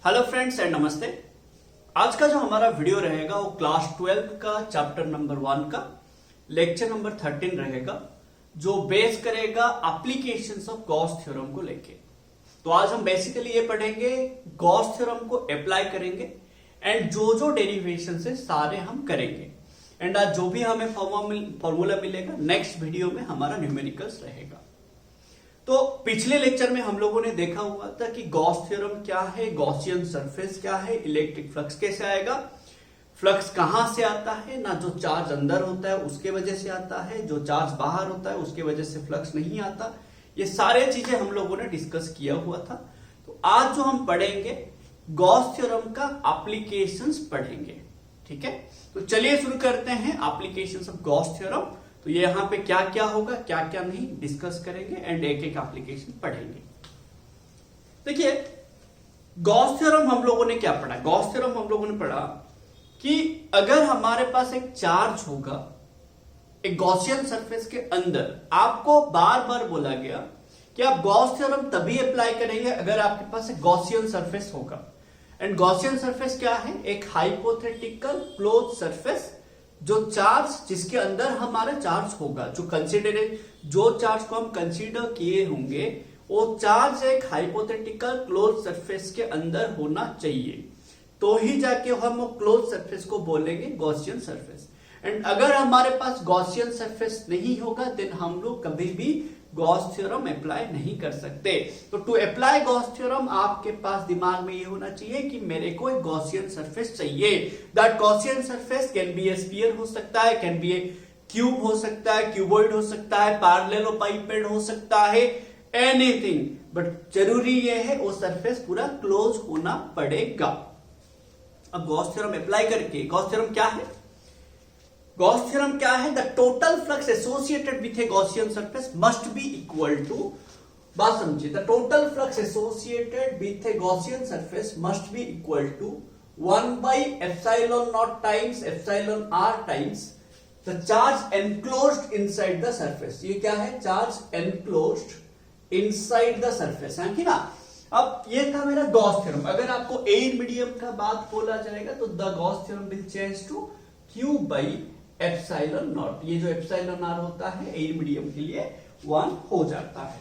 Hello friends and नमस्ते। आज का जो हमारा वीडियो रहेगा वो क्लास 12 का चैप्टर नंबर 1 का लेक्चर नंबर 13 रहेगा, जो बेस करेगा एप्लीकेशंस ऑफ गॉस थ्योरम को लेके। तो आज हम बेसिकली ये पढ़ेंगे, गॉस थ्योरम को अप्लाई करेंगे एंड जो जो डेरिवेशन है सारे हम करेंगे। एंड आज जो भी हमें फॉर्मूला मिलेगा नेक्स्ट वीडियो में हमारा न्यूमेरिकल्स रहेगा। तो पिछले लेक्चर में हम लोगों ने देखा हुआ था कि गॉस थ्योरम क्या है, गॉसियन सरफेस क्या है, इलेक्ट्रिक फ्लक्स कैसे आएगा, फ्लक्स कहां से आता है, ना जो चार्ज अंदर होता है उसके वजह से आता है, जो चार्ज बाहर होता है उसके वजह से फ्लक्स नहीं आता। ये सारे चीजें हम लोगों ने डिस्कस किया हुआ था। तो आज जो हम पढ़ेंगे गॉस थ्योरम का एप्लीकेशंस पढ़ेंगे। ठीक है, तो चलिए शुरू करते हैं एप्लीकेशंस ऑफ गॉस थ्योरम। तो ये यहां पे क्या क्या होगा, क्या क्या नहीं, डिस्कस करेंगे एंड एक एक एप्लीकेशन पढ़ेंगे। देखिए, गॉस थ्योरम हम लोगों ने क्या पढ़ा? गॉस थ्योरम हम लोगों ने पढ़ा कि अगर हमारे पास एक चार्ज होगा एक गॉसियन सरफेस के अंदर, आपको बार बार बोला गया कि आप गॉस थ्योरम तभी अप्लाई करेंगे अगर आपके पास एक गॉसियन सरफेस होगा। एंड गॉसियन सरफेस क्या है? एक हाइपोथेटिकल क्लोज सरफेस, जो चार्ज जिसके अंदर हमारा चार्ज होगा, जो चार्ज को हम कंसीडर किए होंगे वो चार्ज एक हाइपोथेटिकल क्लोज सरफेस के अंदर होना चाहिए, तो ही जाके हम वो क्लोज सरफेस को बोलेंगे गॉसियन सरफेस। एंड अगर हमारे पास गॉसियन सरफेस नहीं होगा देन हम लोग कभी भी गॉस थ्योरम अप्लाई नहीं कर सकते। तो टू अप्लाई गॉस थ्योरम आपके पास दिमाग में ये होना चाहिए कि मेरे को एक गॉसियन सरफेस चाहिए। That Gaussian surface can be A sphere हो सकता है, कैन बी ए क्यूब हो सकता है, क्यूबॉइड हो सकता है, पैरेललोपाइपेड हो सकता है, एनीथिंग, बट जरूरी ये है वो सरफेस पूरा क्लोज होना पड़ेगा। अब गॉस थ्योरम अप्लाई करके, गॉस थ्योरम क्या है? गॉस थ्योरम क्या है? The total flux associated with a Gaussian surface must be equal to, बात समझिए, the total flux associated with a Gaussian surface must be equal to 1 by epsilon naught times epsilon r times the charge enclosed inside the surface। ये क्या है? Charge enclosed inside the surface है कि ना। अब ये था मेरा गॉस थ्योरम। अगर आपको एयर मीडियम का बात बोला जाएगा तो the Gauss theorem will change to Q by epsilon naught. ये जो एप्सिलॉन आर होता है एयर मीडियम के लिए 1 हो जाता है।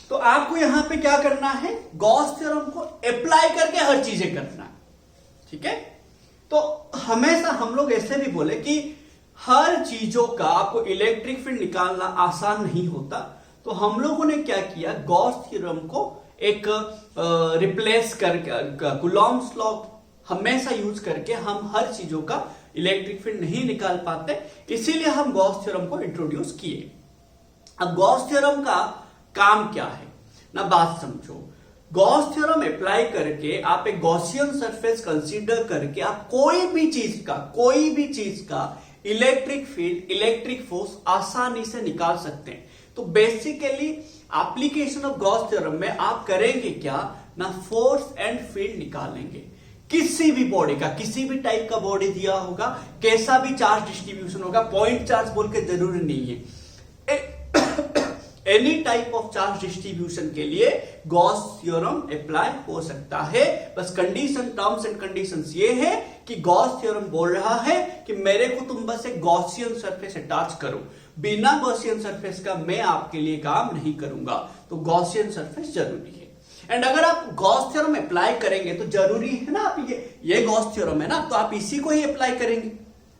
तो आपको यहां पे क्या करना है? गॉस थ्योरम को अप्लाई करके हर चीजें करना है। ठीक है, तो हमेशा हम लोग ऐसे भी बोले कि हर चीजों का आपको इलेक्ट्रिक फील्ड निकालना आसान नहीं होता। तो हम लोगों ने क्या किया, गॉस थ्योरम को एक रिप्लेस करके कूलॉम्स लॉ हमेशा यूज करके हम हर चीजों का इलेक्ट्रिक फील्ड नहीं निकाल पाते, इसीलिए हम गॉस थ्योरम को इंट्रोड्यूस किए। अब गॉस थ्योरम का काम क्या है ना, बात समझो। गॉस थ्योरम अप्लाई करके आप एक गॉसियन सरफेस कंसीडर करके आप कोई भी चीज का इलेक्ट्रिक फील्ड, इलेक्ट्रिक फोर्स आसानी से निकाल सकते हैं। तो basically application of Gauss theorem में आप करेंगे क्या ना, फोर्स एंड फील्ड निकालेंगे। किसी भी बॉडी का, किसी भी टाइप का बॉडी दिया होगा, कैसा भी चार्ज डिस्ट्रीब्यूशन होगा, पॉइंट चार्ज बोल के जरूरी नहीं है, any type of charge distribution के लिए गॉस थ्योरम अप्लाई हो सकता है। बस कंडीशन, टर्म्स एंड कंडीशंस ये है कि गॉस थ्योरम बोल रहा है कि मेरे को तुम बस एक गॉसियन सरफेस अटैच करो, बिना गॉसियन सरफेस का मैं आपके लिए काम नहीं करूंगा। तो गॉसियन सरफेस जरूरी है। एंड अगर आप गॉस थ्योरम अप्लाई करेंगे तो जरूरी है ना, आप ये गॉस थ्योरम है ना, तो आप इसी को ही अप्लाई करेंगे,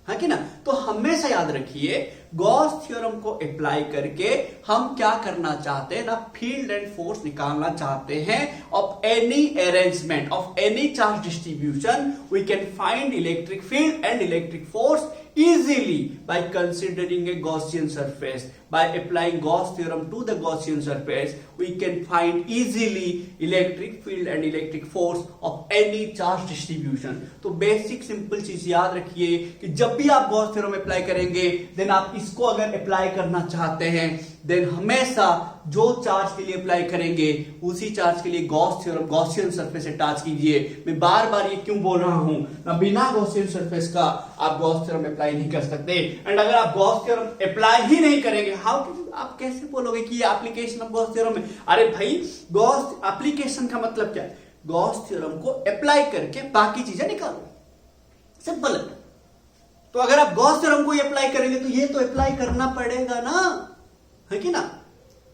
है कि ना। तो हमेशा याद रखिए, गॉस थ्योरम को अप्लाई करके हम क्या करना चाहते हैं ना, फील्ड एंड फोर्स निकालना चाहते हैं of any arrangement of any charge distribution. We can find electric field and electric force easily by considering a Gaussian surface. By applying Gauss theorem to the Gaussian surface, we can find easily electric field and electric force of any charge distribution. तो basic simple चीज याद रखिए कि जब भी आप Gauss theorem apply करेंगे then आप इसको अगर अप्लाई करना चाहते हैं देन हमेशा जो चार्ज के लिए अप्लाई करेंगे उसी चार्ज के लिए Gauss theorem, Gaussian surface attach कीजिए। मैं बार बार ये क्यों बोल रहा हूं ना, बिना गॉसियन सरफेस का आप गॉस थ्योरम अप्लाई नहीं कर सकते। एंड अगर आप गॉस थ्योरम अप्लाई ही नहीं करेंगे, हाउ आप कैसे बोलोगे कि ये एप्लीकेशन ऑफ गॉस थ्योरम है? अरे भाई, गॉस एप्लीकेशन का मतलब क्या है? गॉस थ्योरम को अप्लाई करके बाकी चीजें निकालो, सिंपल है। तो अगर आप गॉस थ्योरम को अप्लाई करेंगे तो ये तो अप्लाई करना पड़ेगा ना, है कि ना।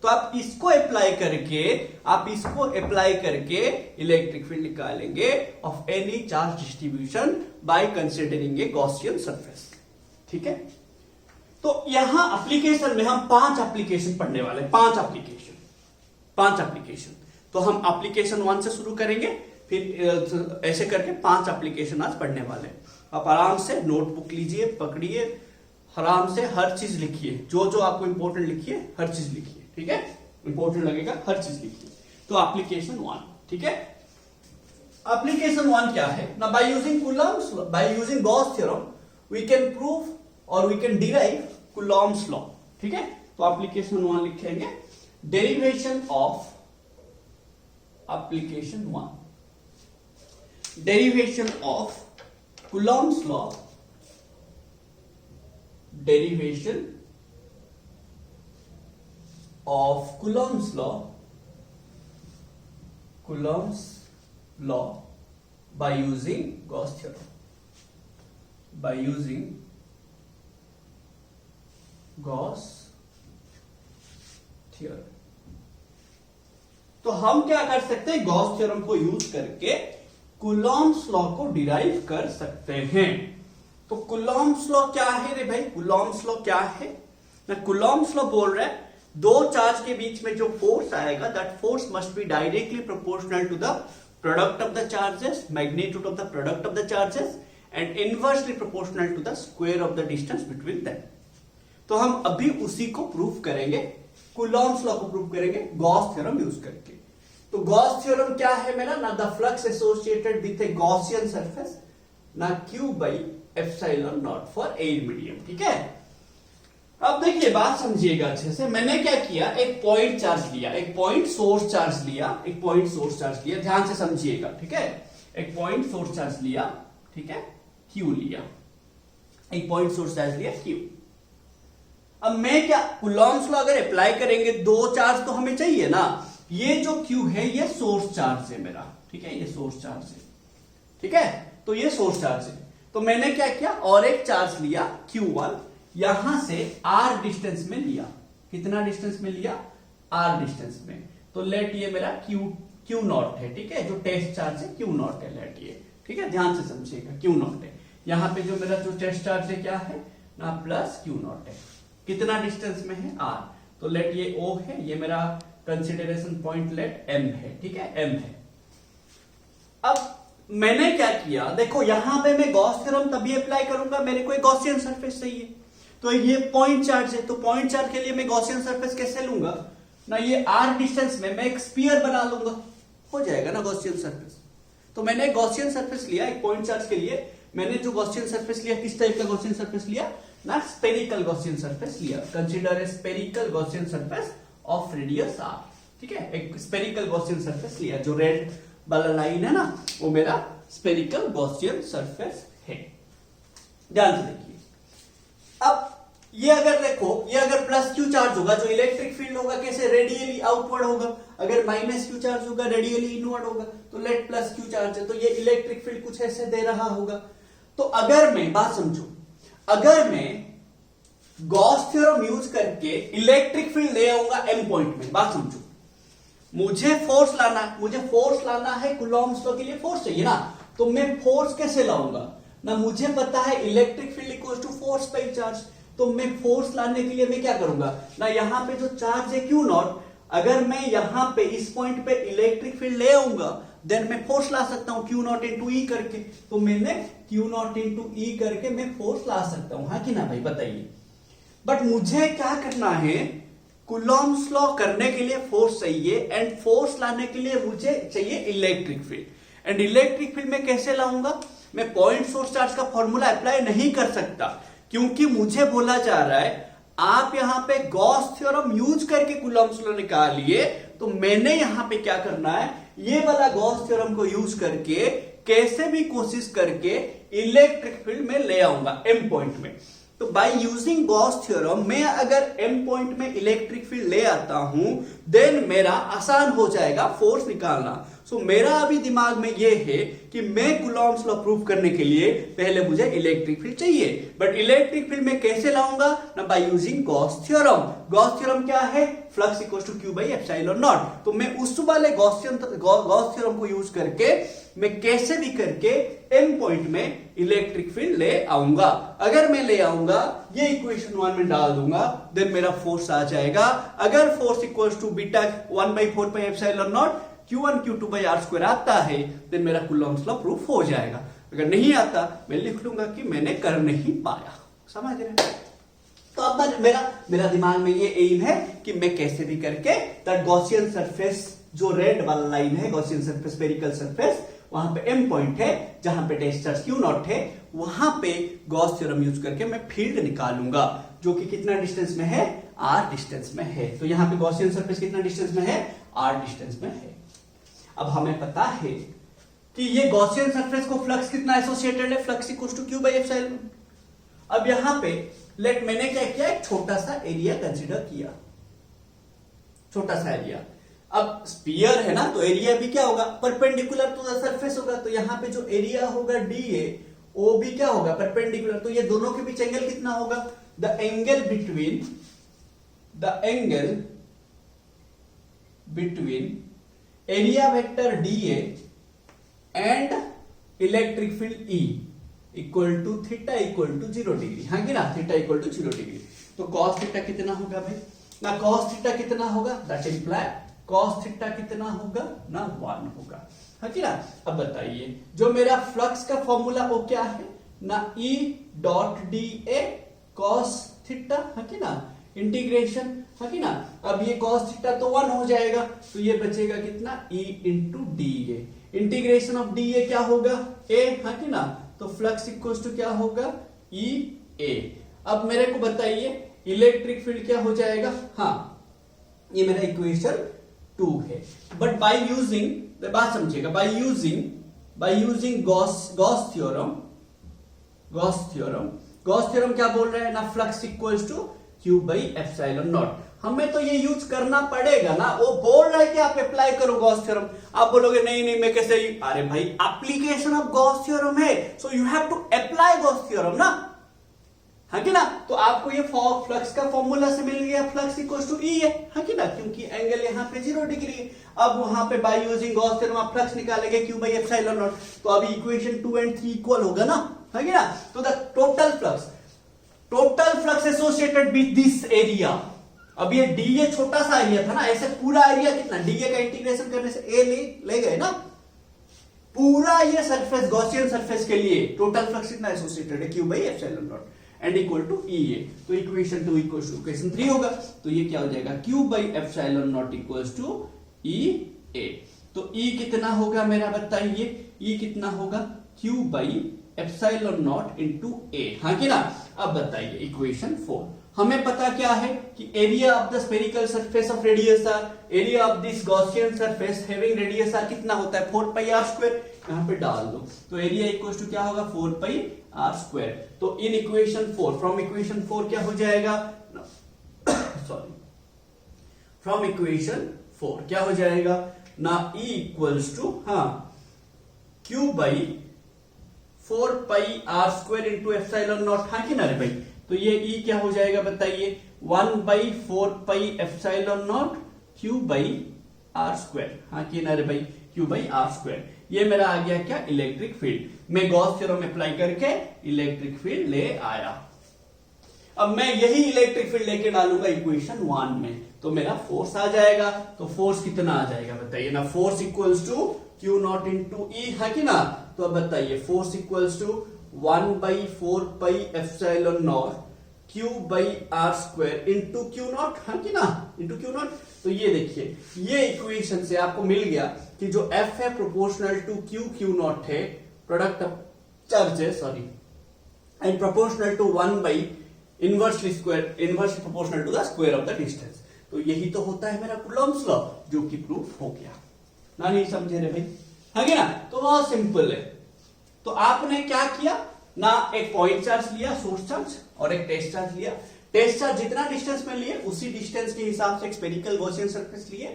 तो आप इसको अप्लाई करके इलेक्ट्रिक फील्ड निकालेंगे of any charge distribution by considering A Gaussian surface, ठीक है। तो यहां एप्लीकेशन में हम 5 एप्लीकेशन पढ़ने वाले, 5 एप्लीकेशन। तो हम एप्लीकेशन 1 से शुरू करेंगे, फिर ऐसे करके 5 एप्लीकेशन आज पढ़ने वाले। आप आराम से नोटबुक लीजिए, पकड़िए, आराम से हर चीज लिखिए, जो जो आपको इंपॉर्टेंट लिखिए, हर चीज लिखिए, ठीक है। इंपॉर्टेंट लगेगा हर चीज लिखिए। तो एप्लीकेशन 1, ठीक है। एप्लीकेशन 1 क्या है ना, by using Gauss theorem we can prove और we can derive Coulomb's law, ठीक है। तो एप्लीकेशन 1 लिखेंगे, derivation of application 1, derivation of Coulomb's law, derivation of Coulomb's law by using Gauss theorem, तो हम क्या कर सकते हैं, गॉस थ्योरम को यूज करके कूलॉम्स लॉ को डिराइव कर सकते हैं। तो कूलॉम्स लॉ क्या है रे भाई, कूलॉम्स लॉ क्या है ना, कूलॉम्स लॉ बोल रहा है दो चार्ज के बीच में जो फोर्स आएगा, that force must be directly proportional to the product of the charges, magnitude of the product of the charges, and inversely proportional to the square of the distance between them. तो हम अभी उसी को prove करेंगे, Coulomb's law को prove करेंगे Gauss theorem use करके। तो गॉस थ्योरम क्या है मेरा ना, the flux associated with a Gaussian surface ना Q by epsilon naught for air medium, ठीक है। अब देखिए बात समझिएगा अच्छे से, मैंने क्या किया, एक पॉइंट चार्ज लिया, एक पॉइंट सोर्स चार्ज लिया, ध्यान से समझिएगा, ठीक है। एक पॉइंट सोर्स चार्ज लिया, ठीक है, Q लिया, एक पॉइंट सोर्स चार्ज लिया Q। अब मैं क्या, कूलॉम्स लॉ अगर अप्लाई करेंगे, दो चार्ज तो हमें चाहिए ना, ये जो Q है ये सोर्स चार्ज है मेरा, ठीक है, ये सोर्स चार्ज है, ठीक है। तो ये सोर्स चार्ज है, तो मैंने क्या किया, और एक चार्ज लिया Q1, यहां से R डिस्टेंस में लिया, कितना डिस्टेंस में लिया, R डिस्टेंस में। तो लेट ये मेरा Q नॉट है, ठीक है, जो टेस्ट चार्ज है Q नॉट है, लेट ये, ठीक है, ध्यान से समझिएगा, Q नॉट है। यहां पे जो मेरा जो टेस्ट चार्ज है क्या है ना, प्लस Q नॉट है, कितना डिस्टेंस में है, R। तो लेट ये O है, ये मेरा कंसिडरेशन पॉइंट लेट M है, ठीक है, M है। अब मैंने क्या किया, देखो यहां पे मैं गॉस थ्योरम तभी अप्लाई करूंगा, मेरे को एक गॉसियन सरफेस चाहिए। तो ये पॉइंट चार्ज है, तो पॉइंट चार्ज के लिए मैं गॉसियन सरफेस कैसे लूंगा ना, ये R डिस्टेंस में मैं एक स्फीयर बना लूंगा, हो जाएगा ना गॉसियन सरफेस। तो मैंने एक गॉसियन सरफेस लिया, एक पॉइंट चार्ज के लिए मैंने जो गॉसियन सरफेस लिया, किस टाइप का गॉसियन सरफेस लिया ना, स्पेरिकल गॉसियन सरफेस लिया। Consider a spherical Gaussian surface of radius R, ठीक है, एक स्पेरिकल गॉसियन सरफेस लिया, जो रेड वाला लाइन है ना, वो मेरा स्पेरिकल गॉसियन सरफेस है। ध्यान से देखिए, अब ये अगर देखो, ये अगर प्लस Q चार्ज होगा, जो इलेक्ट्रिक फील्ड होगा कैसे, रेडियली आउटवर्ड होगा। अगर माइनस Q चार्ज होगा, रेडियली इनवर्ड होगा। तो लेट प्लस Q चार्ज है, तो ये इलेक्ट्रिक फील्ड कुछ ऐसे दे रहा होगा। तो अगर मैं, बात समझो, अगर मैं गॉस थ्योरम यूज करके इलेक्ट्रिक फील्ड ले आऊंगा M पॉइंट में, बात समझो, मुझे फोर्स लाना है, कूलॉम्स लॉ के लिए फोर्स चाहिए ना, तो मैं फोर्स कैसे लाऊंगा ना, मुझे पता है electric field equal to force by charge. तो मैं फोर्स लाने के लिए मैं क्या करूंगा ना, यहां पे जो चार्ज है Q नॉट, अगर मैं यहां पे इस पॉइंट पे इलेक्ट्रिक फील्ड ले आऊंगा, देन मैं फोर्स ला सकता हूं Q नॉट इंटू E करके। तो मैंने Q नॉट इंटू E करके मैं फोर्स ला सकता हूं, हाँ कि ना भाई, बताइए। बट मुझे क्या करना है, कूलॉम्स लॉ करने के लिए फोर्स चाहिए, एंड फोर्स लाने के लिए मुझे चाहिए electric field. And electric field में कैसे लाऊंगा, मैं पॉइंट सोर्स चार्ज का फॉर्मूला अप्लाई नहीं कर सकता, क्योंकि मुझे बोला जा रहा है आप यहां पे गॉस थ्योरम यूज करके कूलॉम्स लॉ निकालिए। तो मैंने यहां पे क्या करना है, ये वाला गॉस थ्योरम को यूज करके कैसे भी कोशिश करके इलेक्ट्रिक फील्ड में ले आऊंगा M पॉइंट में। तो बाय यूजिंग गॉस थ्योरम मैं अगर M पॉइंट में इलेक्ट्रिक फील्ड ले आता हूं, देन मेरा आसान हो जाएगा फोर्स निकालना। सो मेरा अभी दिमाग में ये है कि मैं कूलॉम्स लॉ प्रूव करने के लिए पहले मुझे इलेक्ट्रिक फील्ड चाहिए, बट इलेक्ट्रिक फील्ड में कैसे लाऊंगा ना, by using Gauss theorem. Gauss theorem क्या है, flux equals to Q by epsilon naught. तो मैं उस वाले गॉस थ्योरम को यूज करके मैं कैसे भी करके एन पॉइंट में इलेक्ट्रिक फील्ड ले आऊंगा। अगर मैं ले आऊंगा, ये इक्वेशन 1 में डाल दूंगा, देन मेरा फोर्स आ जाएगा। अगर force equals to beta 1/4 pi epsilon naught Q1 Q2 by R square आता है, देन मेरा कूलॉम्स लॉ प्रूफ हो जाएगा। अगर नहीं आता, मैं लिख लूंगा कि मैंने कर नहीं पाया। समझ रहे हैं? तो अब मेरा दिमाग में ये एम है कि मैं कैसे भी करके दैट गॉसियन सरफेस, जो रेड वाला लाइन है गॉसियन सरफेस, स्फेरिकल सरफेस, वहां पे एम पॉइंट है जहां पे टेस्ट चार्ज क्यू नॉट है, वहां पे गॉस थ्योरम यूज करके मैं फील्ड निकालूंगा, जो कि कितना डिस्टेंस में है, आर डिस्टेंस में है। तो यहां पे गॉसियन सरफेस कितना डिस्टेंस में है, आर डिस्टेंस में है। अब हमें पता है कि ये गॉसियन सरफेस को फ्लक्स कितना एसोसिएटेड है, flux equals to Q by epsilon. अब यहां पे मैंने क्या किया, एक छोटा सा एरिया कंसीडर किया, छोटा सा एरिया। अब स्फीयर है ना, तो एरिया भी क्या होगा, परपेंडिकुलर टू द सरफेस होगा। तो यहां पे जो एरिया होगा डी ए, वो भी क्या होगा, परपेंडिकुलर। तो ये दोनों के बीच एंगल कितना होगा, the angle between area vector D A and electric field E equal to theta equal to 0 degree. हाँ कि ना, थीटा इक्वल टू 0 डिग्री। तो कॉस थीटा कितना होगा भाई ना, कॉस थीटा कितना होगा, दैट इम्प्लाई कॉस थीटा कितना होगा ना, 1 होगा। हाँ कि ना। अब बताइए, जो मेरा फ्लक्स का फॉर्मूला वो क्या है ना, E dot D A cos theta, है कि ना, इंटीग्रेशन, है कि ना। अब ये कॉस थीटा तो 1 हो जाएगा, तो ये बचेगा कितना, E into D A. Integration of D A क्या होगा, ए, है कि ना। तो फ्लक्स इक्वल्स टू क्या होगा, ई ए। अब मेरे को बताइए इलेक्ट्रिक फील्ड क्या हो जाएगा, हाँ ये मेरा इक्वेशन 2 है। बट बाय यूजिंग, बात समझिएगा, बाय यूजिंग गॉस थ्योरम क्या बोल रहे हैं ना, flux equals to Q by epsilon naught. हमें तो ये यूज करना पड़ेगा ना, वो बोल रहा है कि आप अप्लाई करो गॉस थ्योरम। आप बोलोगे नहीं मैं कैसे, अरे भाई एप्लीकेशन ऑफ गॉस थ्योरम है, so you have to apply Gauss theorem ना, है कि ना। तो आपको ये फ्लक्स का फॉर्मूला से मिल गया, फ्लक्स इक्वल्स टू ई है कि ना, क्योंकि एंगल यहाँ पे 0 डिग्री है। अब वहां पे बाय यूजिंग गॉस थ्योरम आप फ्लक्स निकालेंगे क्यू बाई एप्सिलॉन नॉट। तो अभी इक्वेशन 2 और 3 इक्वल होगा ना, है कि ना। तो the total flux associated with this area, अब ये डी ए छोटा सा एरिया था ना, ऐसे पूरा एरिया कितना, डी ए का इंटीग्रेशन करने से ए ले गए ना, पूरा ये सरफेस गॉसियन सरफेस के लिए टोटल फ्लक्स कितना एसोसिएटेड है, Q by epsilon naught and equal to E A. तो इक्वेशन 2 इक्वल टू इक्वेशन 3 होगा। तो ये क्या हो जाएगा, Q by epsilon naught equals to E A. तो ई कितना होगा मेरा, बताइए, ई कितना होगा, Q by epsilon naught into A, हाँ कि ना। अब बताइए इक्वेशन 4, हमें पता क्या है कि area of the spherical surface of radius R, area of this Gaussian surface having radius R कितना होता है, 4 पाई आर स्क्वायर। यहां पे डाल दो, तो एरिया इक्वल्स टू क्या होगा, 4 पाई आर स्क्वायर। तो इन इक्वेशन 4, फ्रॉम इक्वेशन 4 क्या हो जाएगा, सॉरी, फ्रॉम इक्वेशन 4 क्या हो जाएगा ना, ई इक्वल्स टू, हाँ, Q by 4 pi R square into epsilon naught, हाँ कि ना रे भाई। तो ये ई क्या हो जाएगा बताइए, 1/4 pi epsilon naught Q by R square, हाँ कि ना रे भाई, क्यू बाई आर स्क्वायर। ये मेरा आ गया क्या, इलेक्ट्रिक फील्ड। मैं गॉस थ्योरम अप्लाई करके इलेक्ट्रिक फील्ड ले आया। अब मैं यही इलेक्ट्रिक फील्ड लेके डालूंगा इक्वेशन 1 में, तो मेरा फोर्स आ जाएगा। तो फोर्स कितना आ जाएगा बताइए ना, force equals to Q naught into E, है कि ना। तो अब बताइए, force equals to 1/4 pi epsilon naught Q by R square into Q naught, हाँ कि ना, इंटू क्यू नॉट। तो ये देखिए, ये इक्वेशन से आपको मिल गया कि जो एफ है प्रोपोर्शनल टू क्यू नॉट है, product of charges, sorry, and proportional to 1 inversely proportional to the square of the distance. तो यही तो होता है मेरा कूलॉम्स लॉ, जो कि प्रूफ हो गया ना। नहीं समझे रे भाई, है कि ना। तो बहुत सिंपल है। तो आपने क्या किया ना, एक पॉइंट चार्ज लिया, सोर्स चार्ज, और एक टेस्ट चार्ज लिया। टेस्ट चार्ज जितना डिस्टेंस में लिए उसी डिस्टेंस के हिसाब से एक स्फेरिकल गॉसियन सरफेस लिए,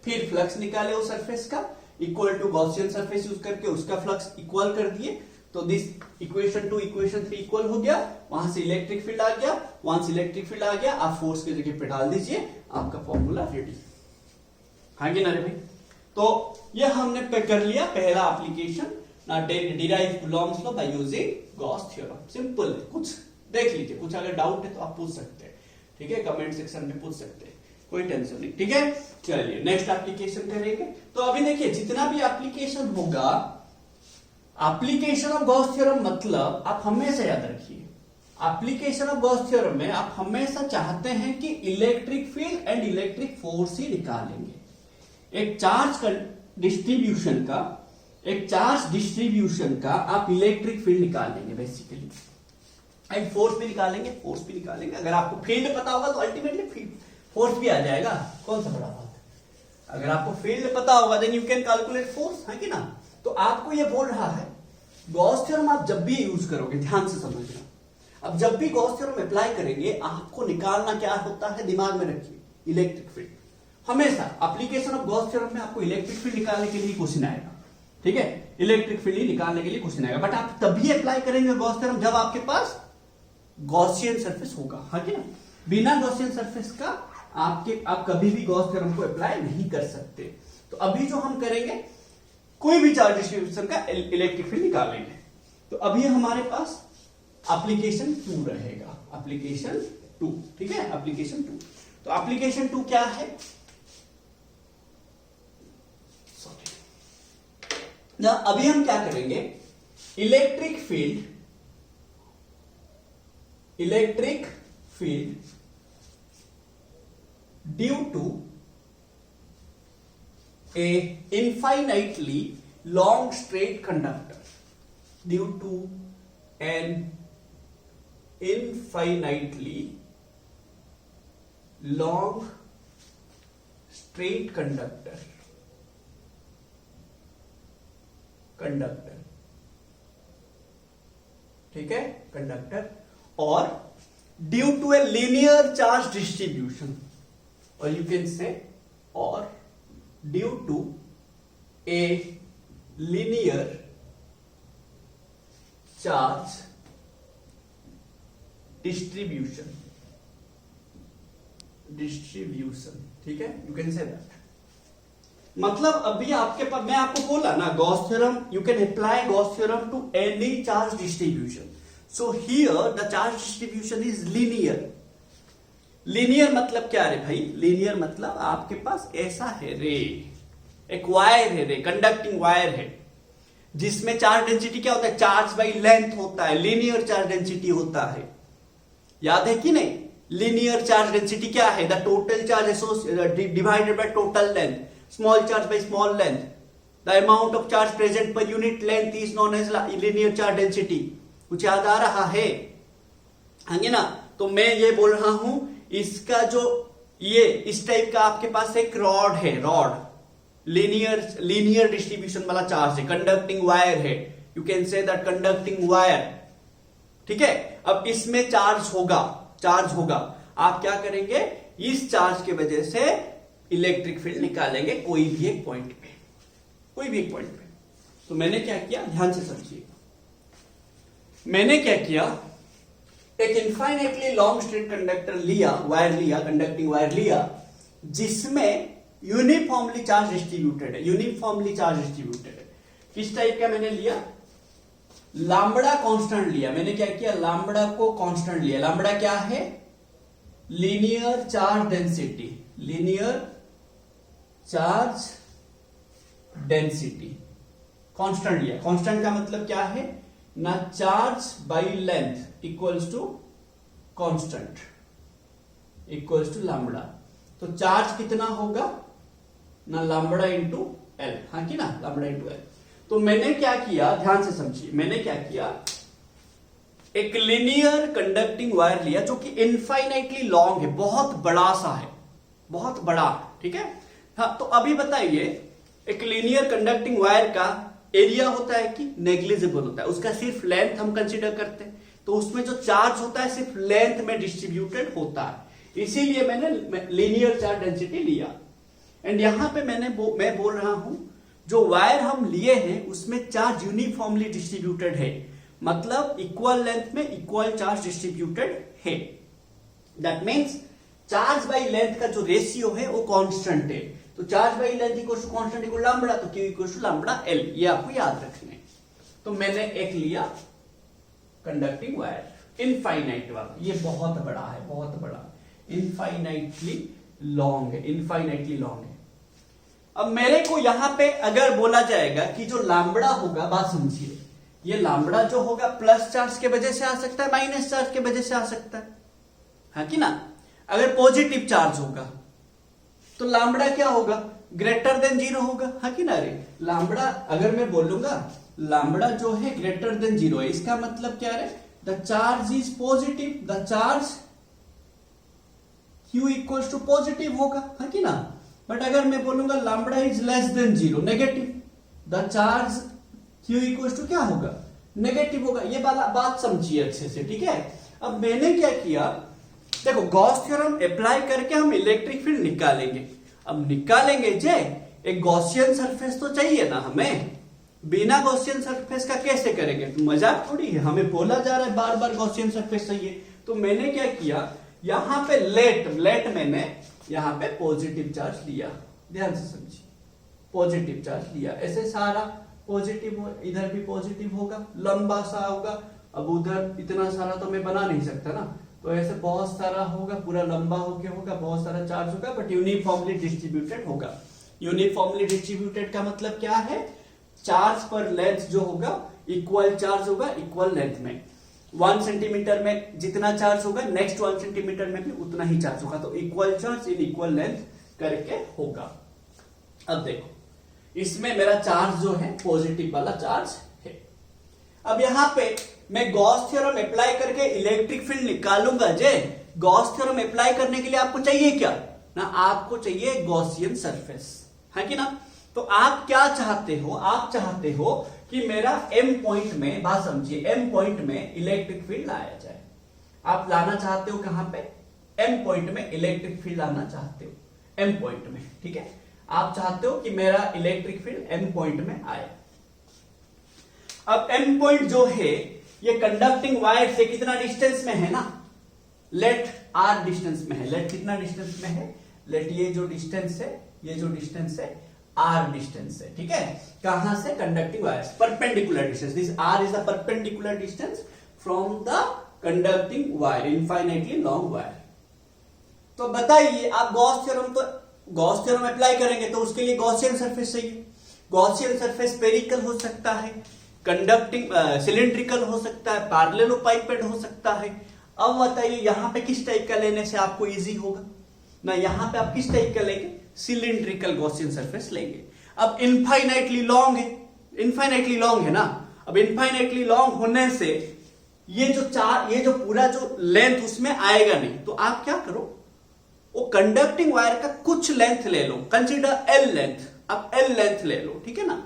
फिर फ्लक्स निकाले उस सरफेस का, equal to Gaussian surface use करके उसका फ्लक्स इक्वल कर दिए, तो दिस इक्वेशन 2 इक्वेशन 3 इक्वल हो गया, वहां से इलेक्ट्रिक फील्ड आ गया, वहां से इलेक्ट्रिक फील्ड आ गया, आप फोर्स की जगह पे डाल दीजिए, आपका फॉर्मूला रेडी। हाँ कि ना रे भाई? तो ये हमने पे कर लिया पहला एप्लीकेशन, ना derive Coulomb's law by using Gauss theorem. Simple है, कुछ देख लीजिए, कुछ अगर डाउट है तो आप पूछ सकते हैं, ठीक है, कमेंट सेक्शन में पूछ सकते हैं, कोई टेंशन नहीं, ठीक है। चलिए नेक्स्ट एप्लीकेशन करेंगे। तो अभी देखिए जितना भी एप्लीकेशन होगा, एप्लीकेशन ऑफ गॉस थ्योरम मतलब आप हमेशा याद रखिए, एप्लीकेशन ऑफ गॉस थ्योरम में आप हमेशा चाहते हैं कि electric field and electric force ही निकालेंगे। एक चार्ज डिस्ट्रीब्यूशन का आप इलेक्ट्रिक फील्ड निकालेंगे बेसिकली, एंड फोर्स भी निकालेंगे। अगर आपको फील्ड पता होगा तो अल्टीमेटली फोर्स भी आ जाएगा, कौन सा बड़ा बात है। अगर आपको फील्ड पता होगा then you can calculate force, है कि ना। तो आपको ये बोल रहा है गॉस थ्योरम आप जब भी यूज करोगे, ध्यान से समझना, अब जब भी गॉस थ्योरम अप्लाई करेंगे आपको निकालना क्या होता है, दिमाग में रखिए, इलेक्ट्रिक फील्ड। हमेशा एप्लीकेशन ऑफ गॉस थ्योरम में आपको इलेक्ट्रिक फील्ड निकालने के लिए क्वेश्चन आएगा, ठीक है, इलेक्ट्रिक फील्ड ही निकालने के लिए क्वेश्चन आएगा। बट आप तभी अप्लाई करेंगे गॉस थ्योरम जब आपके पास गॉसियन सरफेस होगा, हाँ कि ना। बिना गॉसियन सरफेस का आप कभी भी गॉस थ्योरम को अप्लाई नहीं कर सकते। तो अभी जो हम करेंगे, कोई भी चार्ज डिस्ट्रीब्यूशन का इलेक्ट्रिक फील्ड निकालेंगे। तो अभी हमारे पास एप्लीकेशन 2 रहेगा, एप्लीकेशन 2, ठीक है, एप्लीकेशन 2। तो एप्लीकेशन 2 क्या है, ना अभी हम क्या करेंगे, electric field due to a infinitely long straight conductor, due to an infinitely long straight conductor, ठीक है, कंडक्टर, और due to a linear charge distribution, और यू कैन से और due to a linear charge distribution, ठीक है, you can say that. मतलब अभी आपके पास, मैं आपको बोला ना, Gauss theorem, you can apply Gauss theorem to any charge distribution. So here the charge distribution is linear. Linear मतलब क्या है भाई, लीनियर मतलब आपके पास ऐसा है रे, एक वायर है रे, कंडक्टिंग वायर है, जिसमें चार्ज डेंसिटी क्या होता है, चार्ज बाई लेंथ होता है, लीनियर चार्ज डेंसिटी होता है, याद है कि नहीं। लीनियर चार्ज डेंसिटी क्या है, the total charge divided by total length, small charge by small length, the amount of charge present per unit length is known as linear charge density. कुछ याद आ रहा है ना। तो मैं ये बोल रहा हूं, इसका जो ये इस टाइप का आपके पास एक रॉड है, रॉड लीनियर डिस्ट्रीब्यूशन वाला चार्ज है, कंडक्टिंग वायर है, you can say that conducting wire, ठीक है। अब इसमें चार्ज होगा, आप क्या करेंगे, इस चार्ज की वजह से इलेक्ट्रिक फील्ड निकालेंगे कोई भी एक पॉइंट पे। तो मैंने क्या किया, ध्यान से समझिए, मैंने क्या किया, एक इनफाइनेटली लॉन्ग स्ट्रेट कंडक्टर लिया, कंडक्टिंग वायर लिया, जिसमें यूनिफॉर्मली चार्ज डिस्ट्रीब्यूटेड है। किस टाइप का मैंने लिया, लैम्बडा कांस्टेंट लिया। मैंने क्या किया, लैम्बडा को कांस्टेंट लिया। लैम्बडा क्या है, लीनियर चार्ज डेंसिटी, कांस्टेंट लिया। कांस्टेंट का मतलब क्या है ना, charge by length equals to constant equals to lambda. तो चार्ज कितना होगा ना, लैम्बडा इंटू एल, हाँ कि ना, लैम्बडा इंटू एल। तो मैंने क्या किया, ध्यान से समझिए, मैंने क्या किया, एक लीनियर कंडक्टिंग वायर लिया जो कि इनफाइनाइटली लॉन्ग है, बहुत बड़ा सा है, बहुत बड़ा, ठीक है। हाँ, तो अभी बताइए, एक लीनियर कंडक्टिंग वायर का एरिया होता है कि नेग्लिजिबल होता है, उसका सिर्फ लेंथ हम कंसीडर करते हैं, तो उसमें जो चार्ज होता है सिर्फ लेंथ में डिस्ट्रीब्यूटेड होता है, इसीलिए मैंने लीनियर चार्ज डेंसिटी लिया। एंड यहां पे मैं बोल रहा हूं, जो वायर हम लिए हैं उसमें चार्ज यूनिफॉर्मली डिस्ट्रीब्यूटेड है, मतलब इक्वल लेंथ में इक्वल चार्ज डिस्ट्रीब्यूटेड है। That means charge by length का जो रेशियो है वो कांस्टेंट है। तो charge by length equal to constant equal lambda, तो Q equal to lambda L, ये आपको याद रखना है। तो मैंने एक लिया कंडक्टिंग वायर इनफाइनाइट वाला, ये बहुत बड़ा है, बहुत बड़ा, इनफाइनाइटली लॉन्ग है, इनफाइनाइटली लॉन्ग है। अब मेरे को यहां पे अगर बोला जाएगा कि जो लैम्बडा होगा, बात समझिए, ये लैम्बडा जो होगा प्लस चार्ज के वजह से आ सकता है, माइनस चार्ज के वजह से आ सकता है, हाँ कि ना। अगर पॉजिटिव चार्ज होगा तो लैम्बडा क्या होगा, ग्रेटर देन जीरो होगा, हाँ कि ना रे। लैम्बडा अगर मैं बोलूंगा लैम्बडा जो है ग्रेटर देन जीरो है, इसका मतलब क्या है, the charge is positive, the charge Q equals to positive होगा, हाँ कि ना। बट अगर मैं बोलूंगा lambda is less than zero, negative, the charge Q equals to क्या होगा, नेगेटिव होगा। ये वाला बात समझिए अच्छे से, ठीक है। अब मैंने क्या किया, देखो गॉस थ्योरम अप्लाई करके हम इलेक्ट्रिक फील्ड निकालेंगे। अब निकालेंगे जे एक गॉसियन सरफेस तो चाहिए ना हमें, बिना गॉसियन सरफेस का कैसे करेंगे, तो मजाक थोड़ी है, हमें बोला जा रहा है बार बार गॉसियन सरफेस चाहिए। तो मैंने क्या किया, यहां पे लेट मैंने यहां पे पॉजिटिव चार्ज लिया, ध्यान से समझिए, पॉजिटिव चार्ज लिया, ऐसे सारा पॉजिटिव हो, इधर भी पॉजिटिव होगा, लंबा सा होगा। अब उधर इतना सारा तो मैं बना नहीं सकता ना, तो ऐसे बहुत सारा होगा, पूरा लंबा होके होगा, बहुत सारा चार्ज होगा, बट यूनिफॉर्मली डिस्ट्रीब्यूटेड होगा। यूनिफॉर्मली डिस्ट्रीब्यूटेड का मतलब क्या है, चार्ज पर लेंथ जो होगा इक्वल चार्ज होगा इक्वल लेंथ में। 1 सेंटीमीटर में जितना चार्ज होगा नेक्स्ट 1 सेंटीमीटर में भी उतना ही चार्ज होगा, तो equal charge in equal length करके होगा। अब देखो इसमें मेरा चार्ज जो है पॉजिटिव वाला चार्ज है। अब यहां पे मैं गॉस थ्योरम अप्लाई करके इलेक्ट्रिक फील्ड निकालूंगा। जे गॉस थ्योरम अप्लाई करने के लिए आपको चाहिए क्या ना, आपको चाहिए गॉसियन सरफेस, है कि ना। तो आप क्या चाहते हो, आप चाहते हो कि मेरा एम पॉइंट में, बात समझिए, एम पॉइंट में इलेक्ट्रिक फील्ड लाया जाए। आप लाना चाहते हो कहां पे, एम पॉइंट में इलेक्ट्रिक फील्ड लाना चाहते हो, एम पॉइंट में, ठीक है। आप चाहते हो कि मेरा इलेक्ट्रिक फील्ड एम पॉइंट में आए। अब एम पॉइंट जो है ये कंडक्टिंग वायर से कितना डिस्टेंस में है ना, लेट आर डिस्टेंस में है। लेट कितना डिस्टेंस में है, लेट ये जो डिस्टेंस है, ये जो डिस्टेंस है आर डिस्टेंस है, ठीक है। कहां से, conducting wire, perpendicular distance, this R is the perpendicular distance from the conducting wire, infinitely long wire. तो बताइए आप गॉस थ्योरम अप्लाई करेंगे तो उसके लिए गॉसियन सरफेस चाहिए। गॉसियन सरफेस स्फेरिकल हो सकता है, कंडक्टिंग सिलिंड्रिकल हो सकता है, पैरेललोपाइपेड हो सकता है। अब बताइए यहां पे किस टाइप का लेने से आपको इजी होगा ना, यहां पे आप किस टाइप का लेंगे, सिलिंड्रिकल गॉसियन सरफेस लेंगे। अब इनफाइनाइटली लॉन्ग है, इनफाइनाइटली लॉन्ग है ना। अब इनफाइनाइटली लॉन्ग होने से ये जो पूरा जो लेंथ उसमें आएगा नहीं, तो आप क्या करो, वो कंडक्टिंग वायर का कुछ लेंथ ले लो, कंसीडर एल लेंथ, आप एल लेंथ ले लो, ठीक है ना।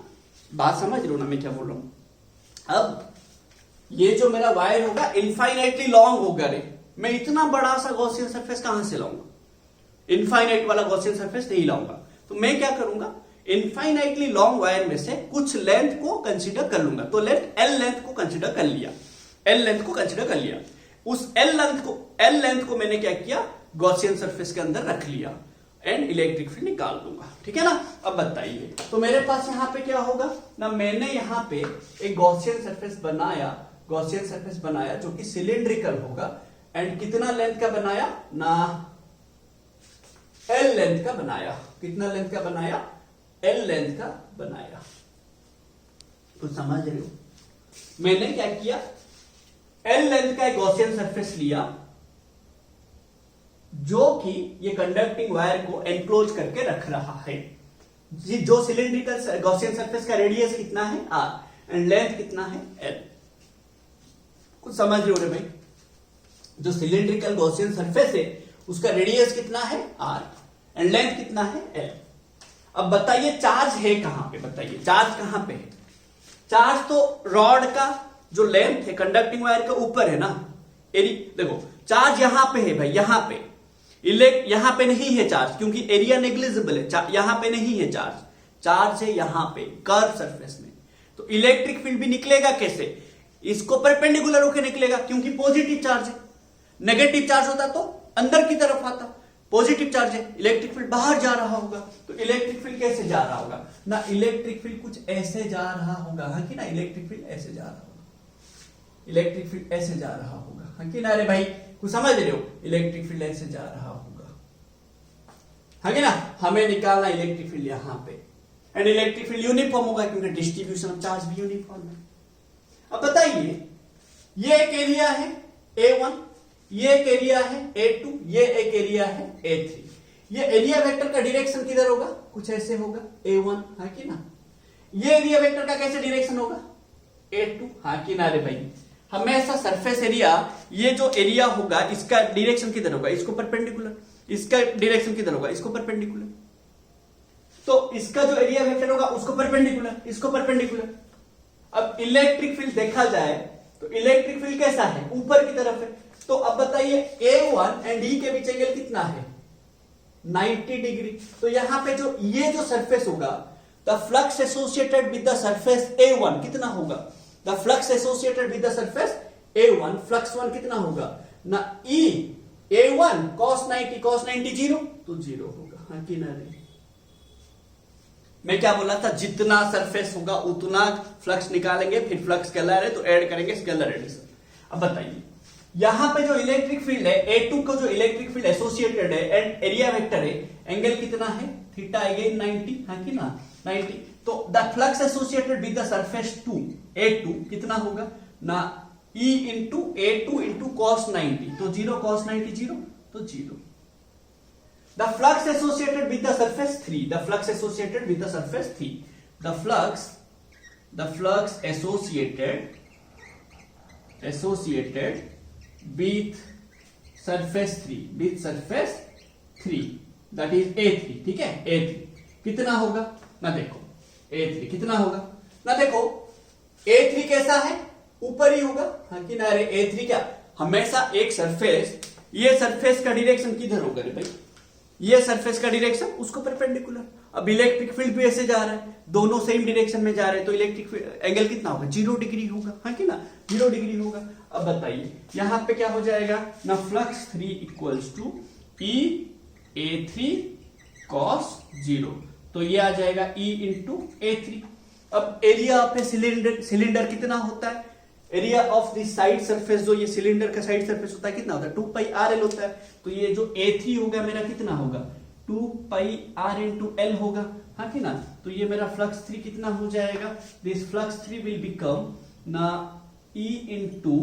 बात समझ लो ना मैं क्या बोल रहा हूं। अब ये जो मेरा वायर होगा इनफाइनाइटली लॉन्ग होगा रे, मैं इतना बड़ा सा गॉसियन सरफेस कहां से लाऊंगा, इनफाइनाइट वाला गॉसियन सरफेस नहीं लाऊंगा। तो मैं क्या करूंगा, इनफाइनाइटली लॉन्ग वायर में से कुछ लेंथ को कंसीडर कर लूंगा। तो लेट एल लेंथ को कंसीडर कर लिया, एल लेंथ को कंसीडर कर लिया। उस एल लेंथ को मैंने क्या किया, गॉसियन सरफेस के अंदर रख लिया एंड इलेक्ट्रिक फील्ड निकाल दूंगा, ठीक है ना। अब बताइए तो मेरे पास यहां पे क्या होगा ना, मैंने यहां पे एक गॉसियन सरफेस बनाया जो कि सिलिंड्रिकल होगा एंड कितना लेंथ का बनाया ना, एल लेंथ का बनाया। कितना लेंथ का बनाया, एल लेंथ का बनाया। तो समझ रहे हो, मैंने क्या किया, एल लेंथ का एक गॉसियन सरफेस लिया जो कि ये कंडक्टिंग वायर को एनक्लोज करके रख रहा है। जो सिलिंड्रिकल गॉसियन सरफेस का रेडियस कितना है, आर, एंड लेंथ कितना है, एल। कुछ समझ रहे हो रे भाई, जो सिलिंड्रिकल गॉसियन सरफेस है उसका रेडियस कितना है, आर, एंड लेंथ कितना है, एल। अब बताइए चार्ज है कहां पे, बताइए चार्ज कहां पे है। चार्ज तो रॉड का जो लेंथ है कंडक्टिंग वायर का ऊपर है ना, देखो चार्ज यहां पे है भाई, यहां पे नहीं है चार्ज, क्योंकि एरिया नेग्लिजिबल है, यहां पे नहीं है चार्ज। चार्ज है यहां पे कर्व सरफेस में, तो इलेक्ट्रिक फील्ड भी निकलेगा कैसे? इसको परपेंडिकुलर होकर निकलेगा, क्योंकि पॉजिटिव चार्ज है। नेगेटिव चार्ज होता तो अंदर की तरफ आता, पॉजिटिव चार्ज है, इलेक्ट्रिक फील्ड बाहर जा रहा होगा। तो इलेक्ट्रिक फील्ड कैसे जा रहा होगा ना? इलेक्ट्रिक फील्ड कुछ ऐसे जा रहा होगा, हाँ कि ना? इलेक्ट्रिक फील्ड ऐसे जा रहा होगा, इलेक्ट्रिक फील्ड ऐसे जा रहा होगा, हाँ कि ना? अरे भाई कुछ समझ रहे हो? इलेक्ट्रिक फील्ड ऐसे जा रहा होगा, हाँ कि ना? हमें निकालना इलेक्ट्रिक फील्ड यहां पे, एंड इलेक्ट्रिक फील्ड यूनिफॉर्म होगा क्योंकि डिस्ट्रीब्यूशन ऑफ चार्ज भी यूनिफॉर्म है। अब बताइए, ये एक एरिया है A1, ये एक एरिया है A2, ये एक एरिया है A3। ये एरिया वेक्टर का डायरेक्शन किधर होगा? कुछ ऐसे होगा, A1, हाँ कि ना? ये एरिया वेक्टर का कैसे डायरेक्शन होगा? A2, हाँ कि ना? रे भाई हमेशा सरफेस एरिया, ये जो एरिया होगा इसका डायरेक्शन किधर होगा? इसको परपेंडिकुलर। इसका डायरेक्शन किधर होगा? इसको परपेंडिकुलर। तो इसका जो एरिया वेक्टर होगा उसको परपेंडिकुलर, इसको परपेंडिकुलर। अब इलेक्ट्रिक फील्ड देखा जाए तो इलेक्ट्रिक फील्ड कैसा है? ऊपर की तरफ है। तो अब बताइए A1 एंड D के बीच एंगल कितना है? 90 डिग्री। तो यहां पे जो ये जो सरफेस होगा, the flux associated with the surface A1 कितना होगा? The flux associated with the surface A1, flux 1 कितना होगा ना? E A1 cos 90 जीरो, तो जीरो होगा, हाँ कि ना? मैं क्या बोला था? जितना सरफेस होगा उतना फ्लक्स निकालेंगे, फिर फ्लक्स स्केलर है तो ऐड करेंगे स्केलर एडिशन। अब बताइए, यहां पे जो इलेक्ट्रिक फील्ड है A2 को जो इलेक्ट्रिक फील्ड एसोसिएटेड है एंड एरिया वेक्टर है, एंगल कितना है? थीटा अगेन 90, हाँ कि ना? 90। तो the flux associated with the surface 2 A2 कितना होगा ना? E into A2 into cos 90, तो जीरो, cos 90 जीरो, तो zero. The flux associated with the surface 3. The flux associated with the surface 3. The flux associated with surface 3. With surface 3. That is A3. ठीक है? A3 कितना होगा ना? देखो A3 कितना होगा ना? देखो A3 कैसा है? ऊपर ही होगा, हाँ कि ना? रे A3 क्या हमेशा एक सरफेस, ये सरफेस का डायरेक्शन किधर होगा रे भाई? ये सरफेस का डायरेक्शन उसको परपेंडिकुलर। अब इलेक्ट्रिक फील्ड भी ऐसे जा रहा है, दोनों सेम डायरेक्शन में जा रहे हैं, तो इलेक्ट्रिक एंगल कितना होगा? 0 डिग्री होगा, हाँ कि ना? 0 डिग्री होगा। अब बताइए यहां पे क्या हो जाएगा ना? Flux 3 equals to E A3 cos 0, तो ये आ जाएगा E इंटू A3। अब एरिया ऑफ ए सिलेंडर कितना होता है? Area of the side surface, जो ये सिलेंडर का साइड सरफेस होता है, कितना होता है? 2 पाई RL होता है। तो ये जो A3 होगा मेरा कितना होगा? 2 पाई R इंटू L होगा, हाँ कि ना? तो ये मेरा फ्लक्स 3 कितना हो जाएगा? दिस फ्लक्स 3 विल बिकम ना E into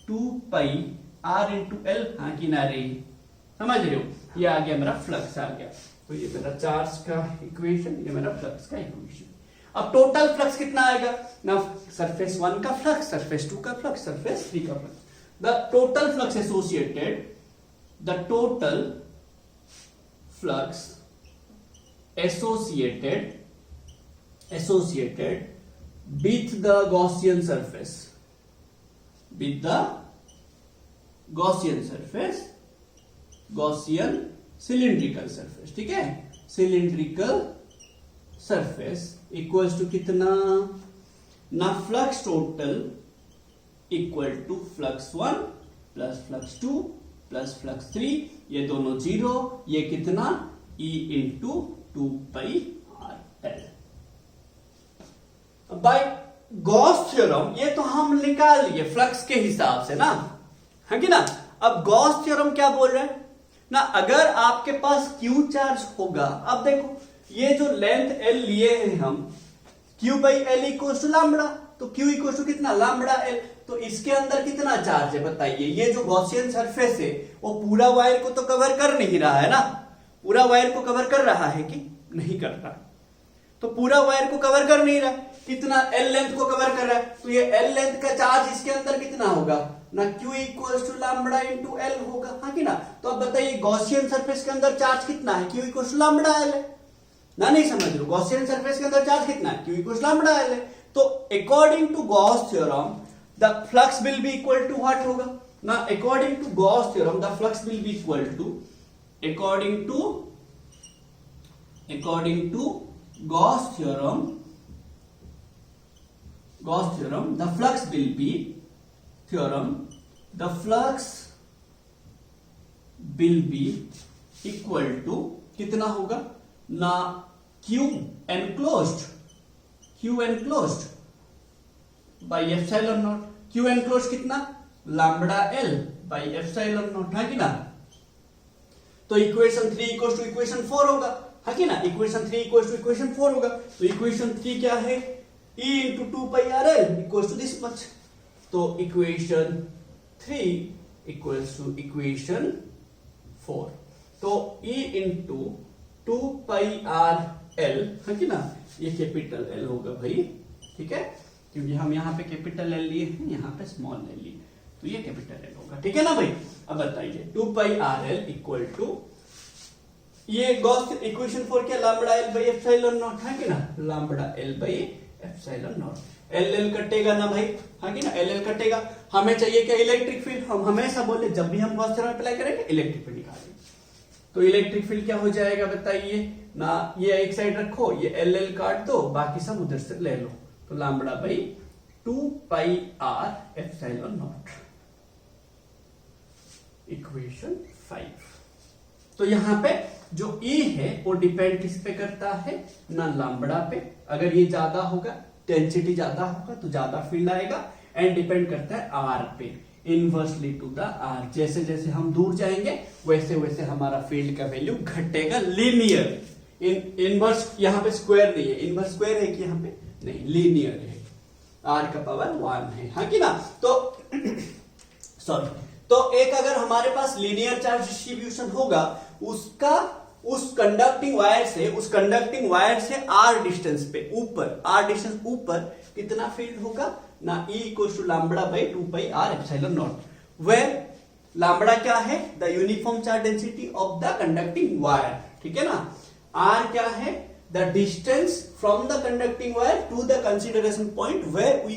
2 pi R into L, हाँ कि ना? रे समझ रहे हो? ये आ गया मेरा फ्लक्स आ गया। तो ये मेरा चार्ज का इक्वेशन, ये मेरा फ्लक्स का इक्वेशन। अब टोटल फ्लक्स कितना आएगा ना? सरफेस 1 का फ्लक्स, सरफेस 2 का फ्लक्स, सरफेस 3 का flux. The total flux associated, the total flux associated with the Gaussian surface, with the Gaussian surface, Gaussian cylindrical surface, ठीक है? सिलिंड्रिकल सरफेस इक्वल्स टू कितना ना? Flux total equal to flux 1 plus flux 2 plus flux 3, ये दोनों जीरो, ये कितना? E into 2 pi RL। By Gauss theorem ये तो हम निकाल लिए फ्लक्स के हिसाब से ना, है कि ना? अब गॉस थ्योरम क्या बोल रहे हैं ना? अगर आपके पास Q चार्ज होगा, अब देखो ये जो लेंथ L लिए हैं हम, Q by L equal to lambda, तो Q इक्वल टू कितना? Lambda L। तो इसके अंदर कितना चार्ज है बताइए? ये जो गॉसियन सरफेस है वो पूरा वायर को तो कवर कर नहीं रहा है ना? पूरा वायर को कवर कर रहा है कि नहीं कर रहा? तो पूरा वायर को कवर कर नहीं रहा, कितना? L लेंथ को कवर कर रहा है। तो ये L लेंथ का चार्ज इसके अंदर कितना होगा ना? Q equal to lambda into L होगा, हाँ कि ना? तो अब बताइए गॉसियन सरफेस के अंदर चार्ज कितना है? Q equal to lambda L है ना? नहीं समझ रहे हो? गॉसियन सरफेस के अंदर चार्ज कितना है? Q equal to lambda L है। तो according to Gauss theorem the flux will be equal to what होगा ना? According to Gauss theorem the flux will be equal to, according to Gauss theorem, the flux will be equal to कितना होगा ना Q enclosed by epsilon naught. Q enclosed कितना lambda L by epsilon naught, है कि ना? तो equation 3 equal to equation 4 होगा, है कि ना? इक्वेशन 3 इक्वल टू इक्वेशन 4 होगा, तो इक्वेशन 3 क्या है? E into 2 pi RL equals to this much. तो इक्वेशन 3 equals to इक्वेशन 4. तो E into 2 pi RL, है कि ना? ये कैपिटल L होगा भाई, ठीक है? क्योंकि हम यहाँ पे कैपिटल L लिए हैं, यहाँ पे स्मॉल L लिए, तो ये कैपिटल L होगा, ठीक है ना भाई? अब बताइए 2 pi RL इक्वल टू ये गॉस इक्वेशन 4 क्या lambda L by epsilon naught, है कि ना? Lambda L by epsilon not. L कटेगा ना भाई, है कि ना? L कटेगा. हमें चाहिए क्या? Electric field. हम हमेशा बोले जब भी हम गॉस थ्योरम अप्लाई करेंगे इलेक्ट्रिक फील्ड निकालेंगे. तो इलेक्ट्रिक फील्ड क्या हो जाएगा बताइए ना? ये एक साइड रखो, ये L काट दो, बाकी सब उधर से ले लो. तो lambda by 2 pi r epsilon not. Equation 5. तो यहां पे जो E है वो डिपेंड किस पे करता है? ना लैम्बडा पे. अगर ये ज्यादा होगा, डेंसिटी ज्यादा होगा तो ज्यादा फील्ड आएगा, एंड डिपेंड करता है R पे, इनवर्सली टू द R. जैसे जैसे हम दूर जाएंगे वैसे वैसे हमारा फील्ड का वैल्यू घटेगा लीनियर. इनवर्स यहाँ पे स्क्वायर नहीं है, इनवर्स स्क्वायर है कि यहाँ पे नहीं, लीनियर है. R का पावर 1 है कि ना? तो सॉरी, तो एक अगर हमारे पास लीनियर चार्ज डिस्ट्रीब्यूशन होगा, उसका उस कंडक्टिंग वायर से R डिस्टेंस पे ऊपर कितना फील्ड होगा ना? E equals to lambda by 2 pi R epsilon naught, where lambda क्या है? The uniform charge density of the conducting wire, ठीक है ना? R क्या है? The distance from the conducting wire to the consideration point where we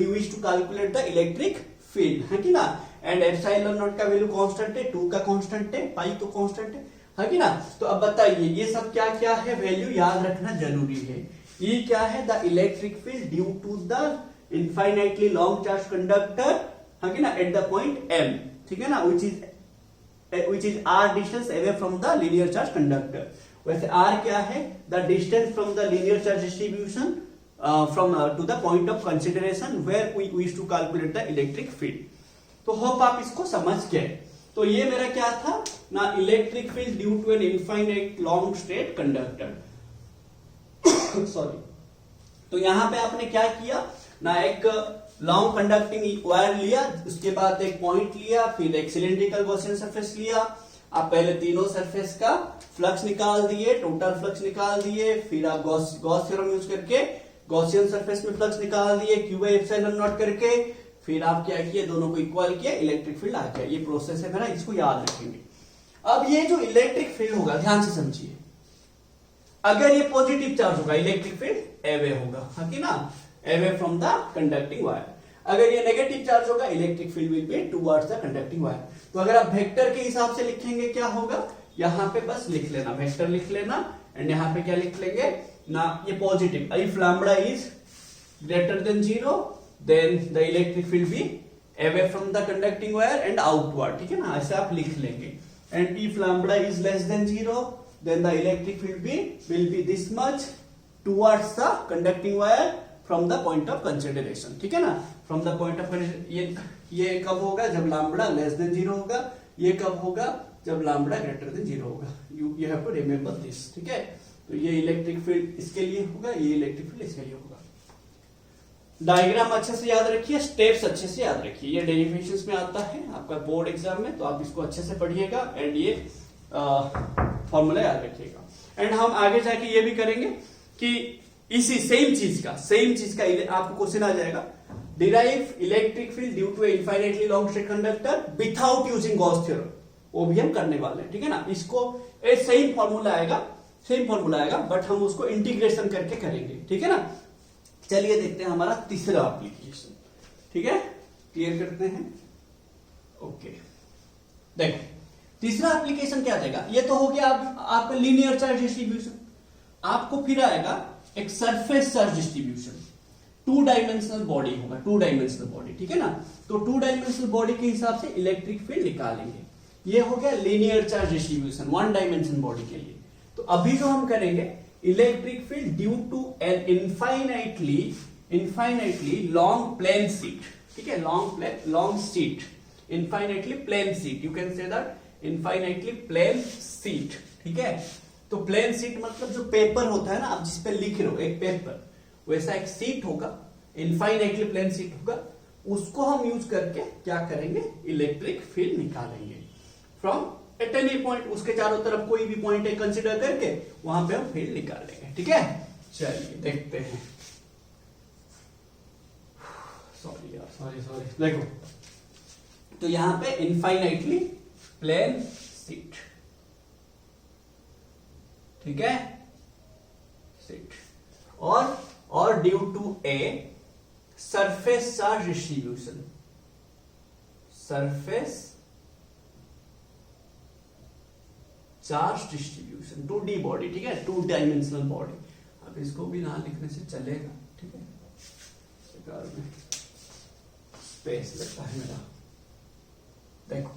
wish to calculate the electric field, है कि ना? एंड एप्सिलॉन नॉट का वैल्यू कांस्टेंट है, 2 का कांस्टेंट है, पाई तो कांस्टेंट है कि ना? तो अब बताइए ये सब क्या क्या है, वैल्यू याद रखना जरूरी है. ये क्या है? The electric field due to the infinitely long charge conductor, है कि ना? एट द पॉइंट M, ठीक है ना? which is R distance away from the linear charge conductor. वैसे R क्या है? The distance from the linear charge distribution to the point of consideration where we wish to calculate the electric field. तो hope आप इसको समझ गए. तो ये मेरा क्या था ना? Electric field due to an infinite long straight conductor. Sorry. तो यहां पे आपने क्या किया ना? एक लॉन्ग कंडक्टिंग वायर लिया, उसके बाद एक पॉइंट लिया, फिर एक सिलिंड्रिकल गॉसियन सरफेस लिया. आप पहले तीनों सरफेस का फ्लक्स निकाल दिए, टोटल फ्लक्स निकाल दिए, फिर आप गॉस थ्योरम यूज करके गॉसियन सरफेस में फ्लक्स निकाल दिए, Q बाई एप्सिलॉन नॉट करके, फिर आप क्या किए? दोनों को इक्वल किया, इलेक्ट्रिक फील्ड आ गया. ये प्रोसेस है मेरा, इसको याद रखेंगे. अब ये जो इलेक्ट्रिक फील्ड होगा, ध्यान से समझिए, अगर ये पॉजिटिव चार्ज होगा इलेक्ट्रिक फील्ड एवे होगा, है कि ना? एवे फ्रॉम द कंडक्टिंग वायर. अगर ये नेगेटिव चार्ज होगा electric field will be towards the conducting wire. तो अगर आप वेक्टर के हिसाब से लिखेंगे क्या होगा? यहाँ पे बस लिख लेना, वेक्टर लिख लेना, एंड यहाँ पे क्या लिख लेंगे ना? ये positive. If lambda is greater than 0 then the electric field be away from the conducting wire and outward, ठीक है ना? ऐसे आप लिख लेंगे. and if lambda is less than 0 then the electric field will be this much towards the conducting wire from the point of consideration, ठीक है ना? from the point of ये कब होगा? जब lambda less than 0 होगा. ये कब होगा? जब lambda greater than 0 होगा. you have to remember this, ठीक है? तो ये इलेक्ट्रिक फील्ड इसके लिए होगा, ये इलेक्ट्रिक फील्ड इसके लिए होगा. डायग्राम अच्छे से याद रखिए, स्टेप्स अच्छे से याद रखिए. ये डेरिवेशंस में आता है आपका बोर्ड एग्जाम में, तो आप इसको अच्छे से पढ़िएगा एंड ये फॉर्मूला याद रखिएगा. एंड हम आगे जाके ये भी करेंगे कि इसी सेम चीज का आपको क्वेश्चन आ जाएगा, derive electric field due to infinitely long straight conductor without using Gauss theorem. वो भी हम करने वाले हैं, ठीक है ना? इसको सेम फॉर्मूला आएगा, बट हम उसको इंटीग्रेशन करके करेंगे, ठीक है ना? चलिए देखते हैं हमारा तीसरा एप्लीकेशन, ठीक है? क्लियर करते हैं. ओके, देखो तीसरा एप्लीकेशन क्या देगा? ये तो हो गया आपका लीनियर चार्ज डिस्ट्रीब्यूशन. आपको फिर आएगा एक surface charge distribution. 2 dimensional body होगा, 2 डायमेंशनल बॉडी, ठीक है ना। तो 2 डायमेंशनल बॉडी के हिसाब से इलेक्ट्रिक फील्ड निकालेंगे। ये हो गया linear charge distribution 1 dimension body के लिए। तो अभी जो हम करेंगे electric field due to an infinitely long plane sheet, ठीक है, long sheet, infinitely plane sheet, you can say that infinitely plane sheet, ठीक है। तो प्लेन शीट मतलब जो पेपर होता है ना, आप जिस पे लिख रहे हो एक पेपर, वैसा एक शीट होगा, इनफाइनाइटली प्लेन शीट होगा, उसको हम यूज करके क्या करेंगे, इलेक्ट्रिक फील्ड निकालेंगे फ्रॉम एट एनी पॉइंट। उसके चारों तरफ कोई भी पॉइंट कंसीडर करके वहां पे हम फील्ड निकाल लेंगे, ठीक है। चलिए देखते हैं। सॉरी देखो, तो यहां पे इनफाइनाइटली प्लेन शीट, ठीक है, शीट, और due to a surface charge distribution, surface charge distribution 2D body, ठीक है, 2 डायमेंशनल बॉडी। अब इसको भी ना लिखने से चलेगा, ठीक है, में स्पेस लगता है मेरा। देखो,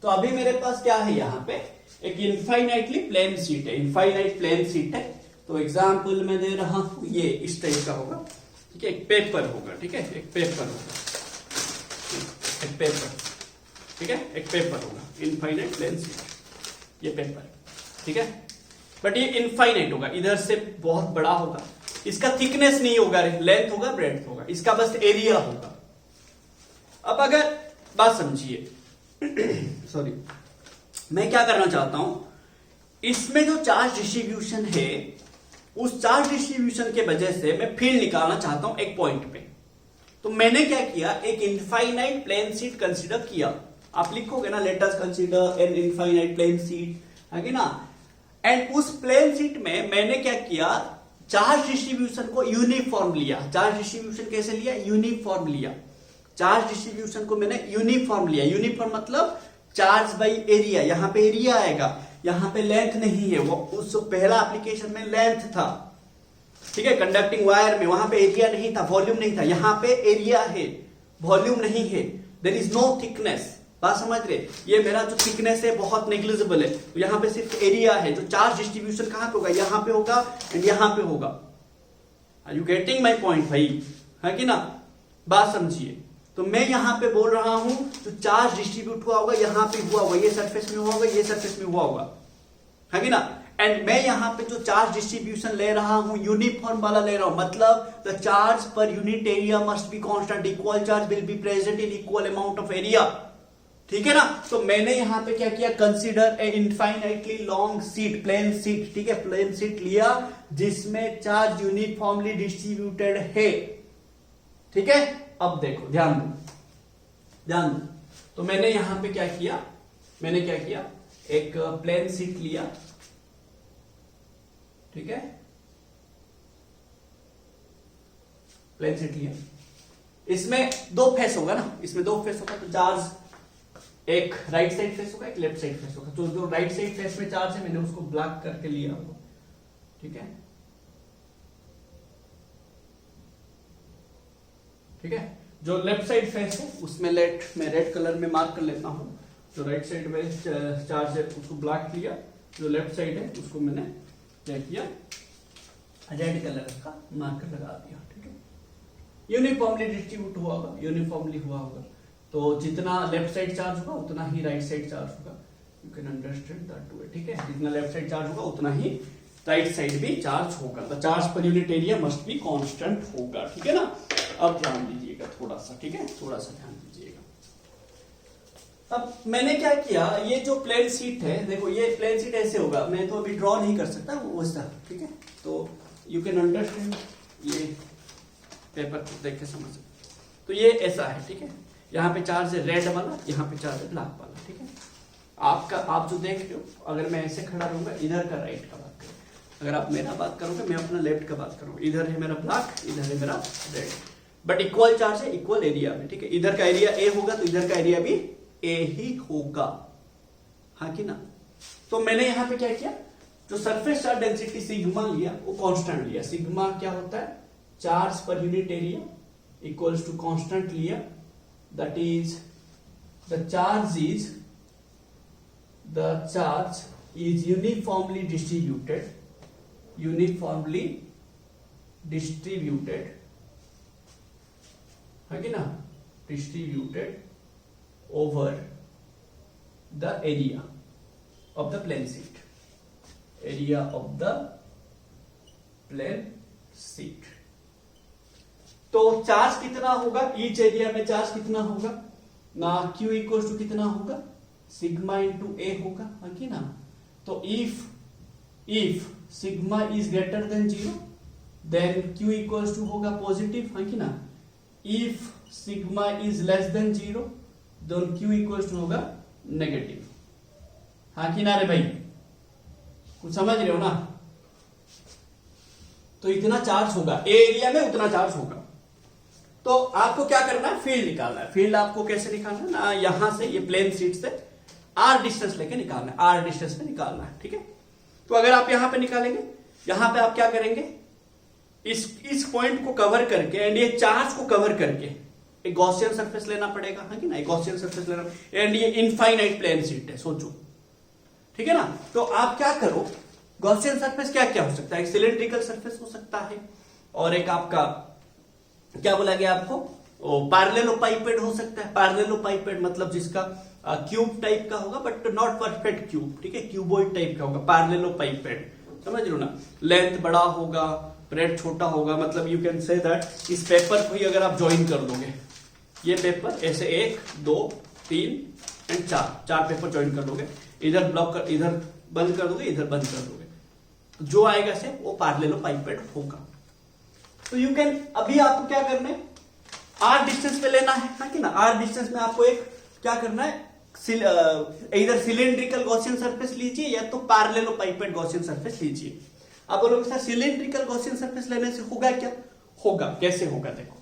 तो अभी मेरे पास क्या है, यहां पे एक इनफाइनाइटली प्लेन शीट है, इनफाइनाइट प्लेन शीट है। तो एग्जाम्पल मैं दे रहा हूं, ये इस टाइप का होगा, ठीक है, एक पेपर होगा, ठीक है, एक पेपर होगा, एक पेपर, ठीक है, एक पेपर होगा, इनफाइनाइट प्लेन शीट, ये पेपर, ठीक है। बट ये इनफाइनाइट होगा, इधर से बहुत बड़ा होगा, इसका थिकनेस नहीं होगा, लेंथ होगा, ब्रेड्थ होगा, इसका बस एरिया होगा। अब अगर बात समझिए सॉरी, मैं क्या करना चाहता हूं, इसमें जो चार्ज डिस्ट्रीब्यूशन है, उस चार्ज डिस्ट्रीब्यूशन के वजह से मैं फील्ड निकालना चाहता हूं एक पॉइंट पे। तो मैंने क्या किया, एक इनफाइनाइट प्लेन शीट कंसीडर किया। आप लिखोगे ना, let us consider an infinite plane sheet, है ना। एंड उस प्लेन शीट में मैंने क्या किया, चार्ज डिस्ट्रीब्यूशन को यूनिफॉर्म लिया। चार्ज डिस्ट्रीब्यूशन कैसे लिया, यूनिफॉर्म लिया। चार्ज डिस्ट्रीब्यूशन को मैंने यूनिफॉर्म लिया। यूनिफॉर्म मतलब चार्ज बाई एरिया, यहां पे एरिया आएगा, यहां पे लेंथ नहीं है। वो उस पहला एप्लीकेशन में लेंथ था, ठीक है, कंडक्टिंग वायर में, वहां पे एरिया नहीं था, वॉल्यूम नहीं था। यहां पे एरिया है, वॉल्यूम नहीं है, देयर इज नो थिकनेस। बात समझ रहे, ये मेरा जो थिकनेस है बहुत नेग्लिजिबल है, तो यहां पे सिर्फ एरिया है। जो चार्ज डिस्ट्रीब्यूशन कहां पे होगा, यहां पे होगा एंड यहां पे होगा। Are you getting my point भाई, है कि ना। बात समझिए, तो मैं यहां पे बोल रहा हूं जो चार्ज डिस्ट्रीब्यूट हुआ होगा, यहां पे हुआ होगा, ये सरफेस में हुआ होगा, ये सरफेस में हुआ होगा, है कि ना। एंड मैं यहां पे जो चार्ज डिस्ट्रीब्यूशन ले रहा हूं, यूनिफॉर्म वाला ले रहा हूं, मतलब the charge per unit area must be constant, equal charge will be present in equal amount of area, ठीक है ना। तो मैंने यहां पे क्या किया, consider a infinitely long sheet, plane sheet, ठीक है, प्लेन शीट लिया जिसमें चार्ज यूनिफॉर्मली डिस्ट्रीब्यूटेड है, ठीक है। अब देखो, ध्यान दो। तो मैंने यहां पे क्या किया, एक प्लेन शीट लिया, ठीक है, प्लेन शीट लिया। इसमें 2 फेस होगा ना, इसमें 2 फेस होगा, तो चार्ज एक राइट साइड फेस होगा, एक लेफ्ट साइड फेस होगा। तो जो राइट साइड फेस में चार्ज है, मैंने उसको ब्लॉक करके लिया होगा, ठीक है, ठीक है। जो लेफ्ट साइड फेस है उसमें मैं रेड कलर में मार्क कर लेता हूं। जो राइट साइड में चार्ज है उसको ब्लॉक किया, जो लेफ्ट साइड है उसको मैंने क्या किया, रेड कलर का मार्कर लगा दिया, ठीक है। यूनिफॉर्मली डिस्ट्रीब्यूट हुआ होगा, यूनिफॉर्मली हुआ होगा, तो जितना लेफ्ट साइड चार्ज होगा उतना ही राइट साइड चार्ज होगा। You can understand that way, ठीक है। जितना लेफ्ट साइड चार्ज होगा उतना ही राइट साइड भी चार्ज होगा। The charge per unit area must be constant होगा, ठीक है ना। अब ध्यान दीजिएगा थोड़ा सा, ठीक है, थोड़ा सा ध्यान दीजिएगा। अब मैंने क्या किया, ये जो प्लेन शीट है, देखो ये प्लेन शीट ऐसे होगा, मैं तो अभी ड्रॉ नहीं कर सकता वैसा, ठीक है। तो यू कैन अंडरस्टैंड, ये पेपर को देख के समझ सकते। तो ये ऐसा है, ठीक है। यहाँ पे चार्ज है रेड वाला, यहाँ पे चार्ज है ब्लैक वाला, ठीक है। आप जो देख रहे हो, अगर मैं ऐसे खड़ा रहूंगा, इधर का राइट का बात करूँ, अगर आप मेरा बात करोगे, मैं अपना लेफ्ट का बात करूँ, इधर है मेरा ब्लैक, इधर है मेरा रेड, बट इक्वल चार्ज है, इक्वल एरिया में, ठीक है। इधर का एरिया ए होगा तो इधर का एरिया भी ए ही होगा, हाँ कि ना। तो मैंने यहां पे क्या किया, जो सरफेस चार्ज डेंसिटी सिग्मा लिया वो कांस्टेंट लिया। सिग्मा क्या होता है, charge per unit area equals to constant लिया, that is the charge is uniformly distributed है कि ना, distributed over the area of the plane sheet, area of the plane sheet. तो चार्ज कितना होगा, ईच एरिया में चार्ज कितना होगा ना, Q इक्वल टू कितना होगा, सिग्मा इंटू ए होगा है कि ना। तो if sigma is greater than 0 then Q equal to होगा पॉजिटिव है कि ना। If sigma is less than 0 then Q equal to होगा नेगेटिव, हाँ कि ना रे भाई, कुछ समझ रहे हो ना। तो इतना चार्ज होगा, ए एरिया में उतना चार्ज होगा। तो आपको क्या करना है, फील्ड निकालना है। फील्ड आपको कैसे निकालना है ना, यहां से ये प्लेन शीट से आर डिस्टेंस लेके निकालना है, आर डिस्टेंस पे निकालना है, ठीक है। तो अगर आप यहां पे निकालेंगे, यहां पे आप क्या करेंगे, इस पॉइंट को कवर करके एंड ये चार्ज को कवर करके एक गॉसियन सरफेस लेना पड़ेगा है कि ना, एक गॉसियन सरफेस लेना, एंड ये इनफाइनाइट प्लेन शीट है, सोचो, ठीक है ना। तो आप क्या करो, गॉसियन सरफेस क्या क्या हो सकता है, एक सिलेंड्रिकल सरफेस हो सकता है, और एक आपका क्या बोला गया आपको, पैरेललोपाइपेड हो सकता है। पैरेललोपाइपेड मतलब जिसका क्यूब टाइप का होगा बट नॉट परफेक्ट क्यूब, ठीक है, क्यूबॉइड टाइप का होगा पैरेललोपाइपेड, समझ लो ना। लेंथ बड़ा होगा, ब्रेड छोटा होगा, मतलब यू कैन से दैट इस पेपर को ही अगर आप ज्वाइन कर दोगे, ये पेपर ऐसे 1 2 3 एंड 4 पेपर ज्वाइन कर दोगे, इधर ब्लॉक कर, इधर बंद कर दोगे, इधर बंद कर दोगे, तो जो आएगा से वो पैरेललोपाइपेड होगा। तो यू कैन, अभी आपको क्या करना है, आर डिस्टेंस पे लेना है कि ना। आर डिस्टेंस में आपको एक क्या करना है, इधर सिलेंड्रिकल गॉसियन सरफेस लीजिए या तो पैरेललोपाइपेड गॉसियन सरफेस लीजिए। आप बोलोगे सर सिलेंड्रिकल गॉसियन सरफेस लेने से होगा क्या, होगा, कैसे होगा देखो।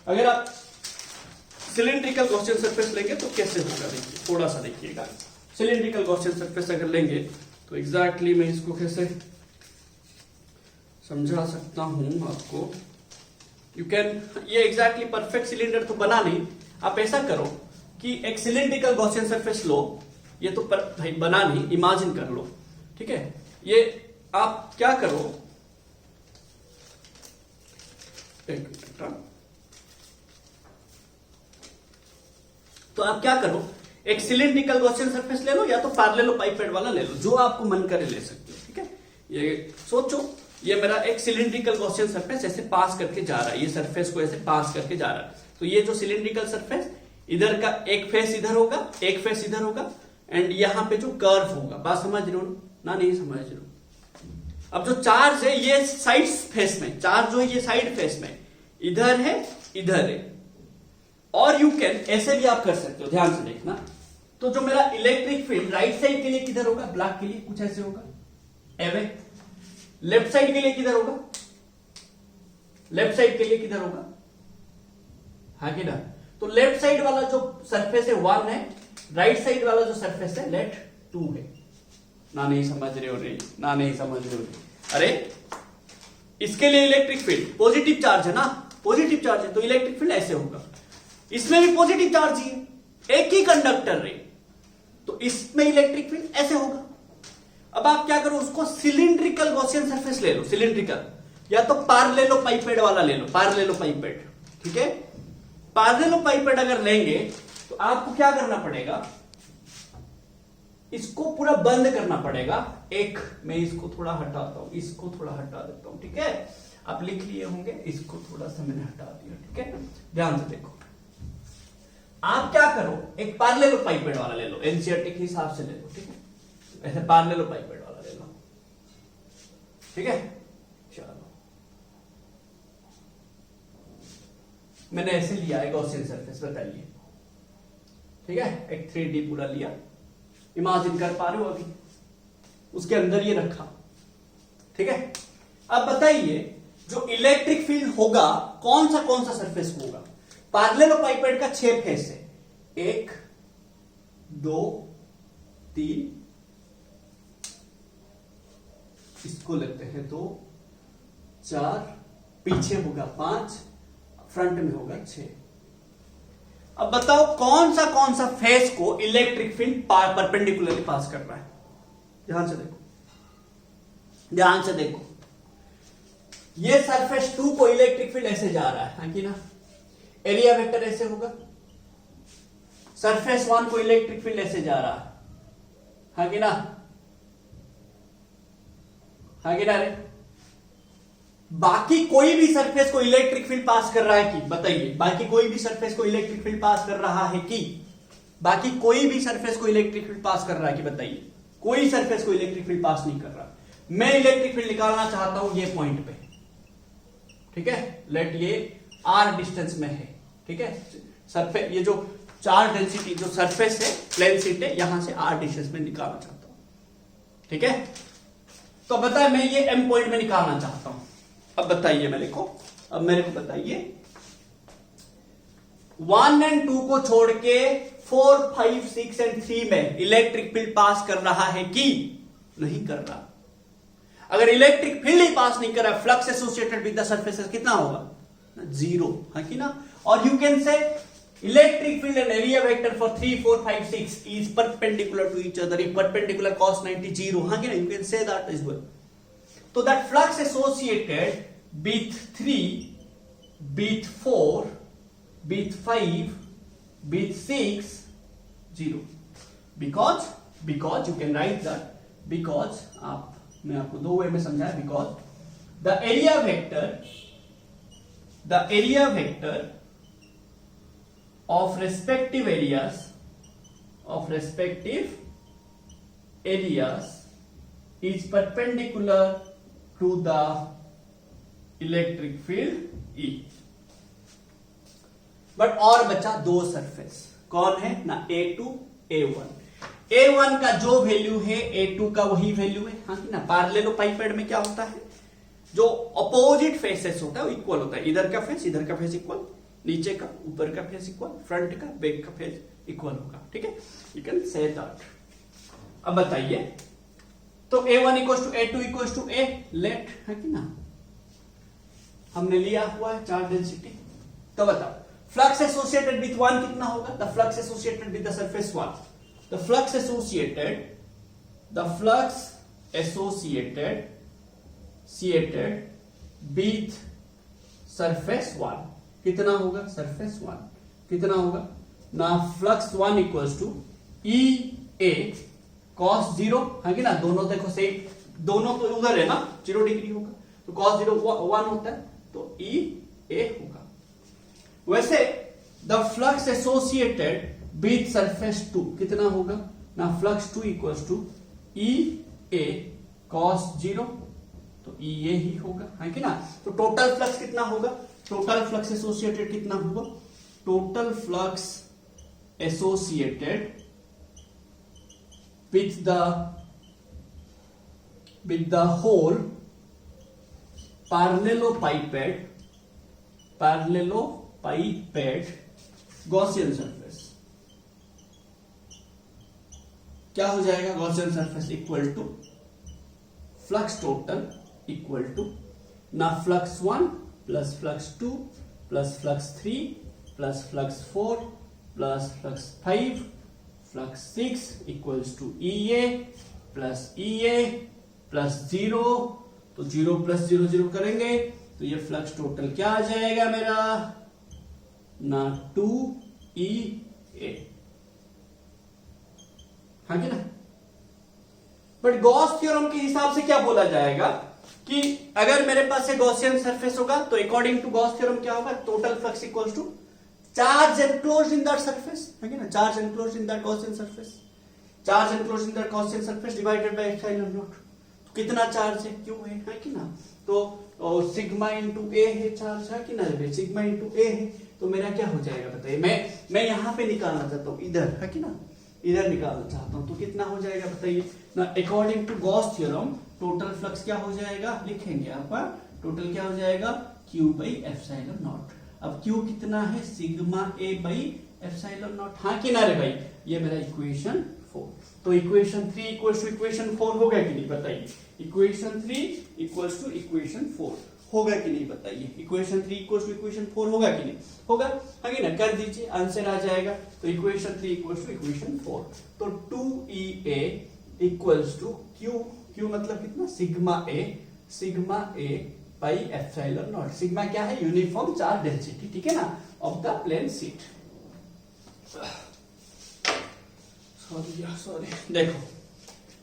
अगर आप सिलेंड्रिकल गॉसियन सरफेस लेंगे तो कैसे होगा, देखिए थोड़ा सा देखिएगा। सिलेंड्रिकल गॉसियन सरफेस अगर लेंगे तो एग्जैक्टली मैं इसको कैसे समझा सकता हूं आपको। यू कैन, ये एग्जैक्टली परफेक्ट सिलेंडर तो बना नहीं, आप ऐसा करो कि एक सिलेंड्रिकल गॉसियन सरफेस लो, ये तो भाई बना नहीं, इमेजिन कर लो, ठीक है। ये आप क्या करो, एक मिनट, तो आप क्या करो, एक सिलेंड्रिकल गॉसियन सरफेस ले लो या तो पैरेललोपाइपेड वाला ले लो, जो आपको मन करे ले सकते हो, ठीक है। ये सोचो, ये मेरा एक सिलेंड्रिकल गॉसियन सरफेस ऐसे पास करके जा रहा है, ये सरफेस को ऐसे पास करके जा रहा है। तो ये जो सिलेंड्रिकल सरफेस, इधर का एक फेस इधर होगा, एक फेस इधर होगा, एंड यहां पे जो कर्व होगा, बात समझ रहे हो ना, नहीं समझ रहे हो। अब जो चार्ज है ये साइड फेस में, चार्ज जो है ये साइड फेस में, इधर है इधर है, और यू कैन ऐसे भी आप कर सकते हो, ध्यान से देखना। तो जो मेरा इलेक्ट्रिक फील्ड राइट साइड के लिए किधर होगा, ब्लैक के लिए कुछ ऐसे होगा, एवे। लेफ्ट साइड के लिए किधर होगा, लेफ्ट साइड के लिए किधर होगा, हाँ कि ना। तो लेफ्ट साइड वाला जो सरफेस है 1 है, राइट साइड वाला जो सरफेस है लेट 2 है। ना नहीं समझ रहे हो रे, ना नहीं समझ रहे हो रे। अरे इसके लिए इलेक्ट्रिक फील्ड पॉजिटिव चार्ज है ना, पॉजिटिव चार्ज है तो इलेक्ट्रिक फील्ड ऐसे होगा। इसमें भी पॉजिटिव चार्ज ही है, एक ही कंडक्टर रे, तो इसमें इलेक्ट्रिक फील्ड ऐसे होगा। अब आप क्या करो, उसको सिलिंड्रिकल गॉसियन सरफेस ले लो, सिलिंड्रिकल, या तो पैरेललोपाइपेड वाला ले लो, पैरेललोपाइपेड, ठीक है। पैरेललोपाइपेड अगर लेंगे तो आपको क्या करना पड़ेगा, इसको पूरा बंद करना पड़ेगा। एक मैं इसको थोड़ा हटाता हूं, इसको थोड़ा हटा देता हूं, ठीक है। आप लिख लिए होंगे, इसको थोड़ा सा मैंने हटा दिया, ठीक है। ध्यान से देखो, आप क्या करो, एक पैरेललोपाइपेड वाला ले लो, एनसीईआरटी के हिसाब से ले लो, ठीक है। ऐसे पैरेललोपाइपेड वाला ले लो, ठीक है। चलो मैंने ऐसे लिया है गॉसियन सरफेस, बताइए, ठीक है। एक 3D पूरा लिया, इमेजिन कर पा रहे हो, अभी उसके अंदर ये रखा, ठीक है। अब बताइए जो इलेक्ट्रिक फील्ड होगा कौन सा सरफेस होगा। पैरेललोपाइपेड का 6 फेस है, 1 2 3 इसको लेते हैं 2, 4, पीछे होगा 5, फ्रंट में होगा 6। अब बताओ कौन सा फेस को इलेक्ट्रिक फील्ड परपेंडिकुलरली पास कर रहा है। ध्यान से देखो, ये सरफेस 2 को इलेक्ट्रिक फील्ड ऐसे जा रहा है कि ना, एरिया वेक्टर ऐसे होगा। सरफेस 1 को इलेक्ट्रिक फील्ड ऐसे जा रहा है कि ना, रे। बाकी कोई भी सरफेस को इलेक्ट्रिक फील्ड पास कर रहा है कि, बताइए, बाकी कोई भी सरफेस को इलेक्ट्रिक फील्ड पास कर रहा है कि, बाकी कोई भी सरफेस को इलेक्ट्रिक फील्ड पास कर रहा है कि, बताइए। कोई सरफेस को इलेक्ट्रिक फील्ड पास नहीं कर रहा। मैं इलेक्ट्रिक फील्ड निकालना चाहता हूं ये पॉइंट पे, ठीक है। लेट ये r डिस्टेंस में है, ठीक है। सरफेस, ये जो चार्ज डेंसिटी जो सरफेस है, प्लेन शीट है, यहां से r डिस्टेंस में निकालना चाहता हूं, ठीक है। तो बताए मैं ये m पॉइंट में निकालना चाहता हूं। अब बताइए मेरे को बताइए 1 और 2 को छोड़ के 4, 5, 6 और 3 में इलेक्ट्रिक फील्ड पास कर रहा है कि नहीं कर रहा। अगर इलेक्ट्रिक फील्ड ही पास नहीं कर रहा, flux associated with the surfaces कितना होगा? 0, है कि ना। और you can say electric field and area vector for 3, 4, 5, 6 is perpendicular to each other. Perpendicular cos 90 0, है कि ना। You can say that is well. So that flux associated with 3, with 4, with 5, with 6, 0. Because you can write that, because मैं आपको 2 वे में समझाया। Because the area vector of respective areas is perpendicular to the electric field E. But और बचा 2 surface, कौन है ना, A2, A1। A1 का जो वैल्यू है A2 का वही वैल्यू है, हाँ कि ना। पैरेललोपाइपेड में क्या होता है, जो अपोजिट फेसेस होता है वो इक्वल होता है। इधर का फेस इक्वल, नीचे का ऊपर का फेस इक्वल, फ्रंट का बैक का फेस इक्वल होगा, ठीक है। You can say that. अब बताइए, तो A1 equal to A2 equal to A, let, है कि ना। हमने लिया हुआ है चार्ज डेंसिटी। तो बताओ फ्लक्स एसोसिएटेड विथ 1 कितना होगा? The flux associated with the surface 1, the flux associated with surface 1 कितना होगा? सरफेस 1 कितना होगा ना, flux 1 equals to EA cos 0, है कि ना। दोनों देखो सेम, दोनों तो उधर है ना, 0 डिग्री होगा, तो cos 0 1 होता है, तो EA होगा। वैसे the flux associated with surface 2 कितना होगा ना, flux 2 equals to EA cos 0, तो EA ही होगा, है कि ना। तो टोटल फ्लक्स कितना होगा? टोटल फ्लक्स एसोसिएटेड कितना होगा? Total flux associated with the whole parallelopiped Gaussian surface क्या हो जाएगा? Gaussian surface equal to flux total equal to ना, flux 1 plus flux 2 plus flux 3 plus flux 4 plus flux 5 flux 6 equals to EA plus 0, तो 0 plus 0 0 करेंगे तो ये flux total क्या आ जाएगा मेरा ना, 2EA, हाँ कि ना। बट गॉस थ्योरम के हिसाब से क्या बोला जाएगा कि अगर मेरे पास से गॉसियन सरफेस होगा तो अकॉर्डिंग टू गॉस थ्योरम क्या होगा? Total flux equals to charge enclosed in that surface, है ना। Charge enclosed in that Gaussian surface divided by epsilon naught. तो कितना चार्ज है? क्यों है कि ना। तो सिग्मा इंटू ए है चार्ज, है कि ना। सिग्मा इंटू ए है, तो मेरा क्या हो जाएगा बताइए। मैं यहां पे निकालना चाहता हूं, इधर, है कि ना, इधर निकालना चाहता हूं, तो कितना हो जाएगा बताइए ना। According to Gauss theorem total flux क्या हो जाएगा? लिखेंगे आप, टोटल क्या हो जाएगा? Q by epsilon not. अब Q कितना है, sigma A by epsilon naught, हाँ कि ना रे भाई, ये मेरा इक्वेशन 4। तो इक्वेशन 3 इक्वल्स टू इक्वेशन 4 होगा कि नहीं बताइए, इक्वेशन 3 इक्वल्स टू इक्वेशन 4 होगा कि नहीं बताइए, इक्वेशन 3 इक्वल्स टू इक्वेशन 4 होगा कि नहीं होगा, आगे ना कर दीजिए, आंसर आ जाएगा। तो इक्वेशन 3 इक्वल्स टू इक्वेशन 4, तो 2EA इक्वल्स टू Q मतलब कितना, sigma A by epsilon naught. Sigma क्या है, यूनिफॉर्म चार्ज डेंसिटी, ठीक है ना, of the plane sheet. Sorry देखो,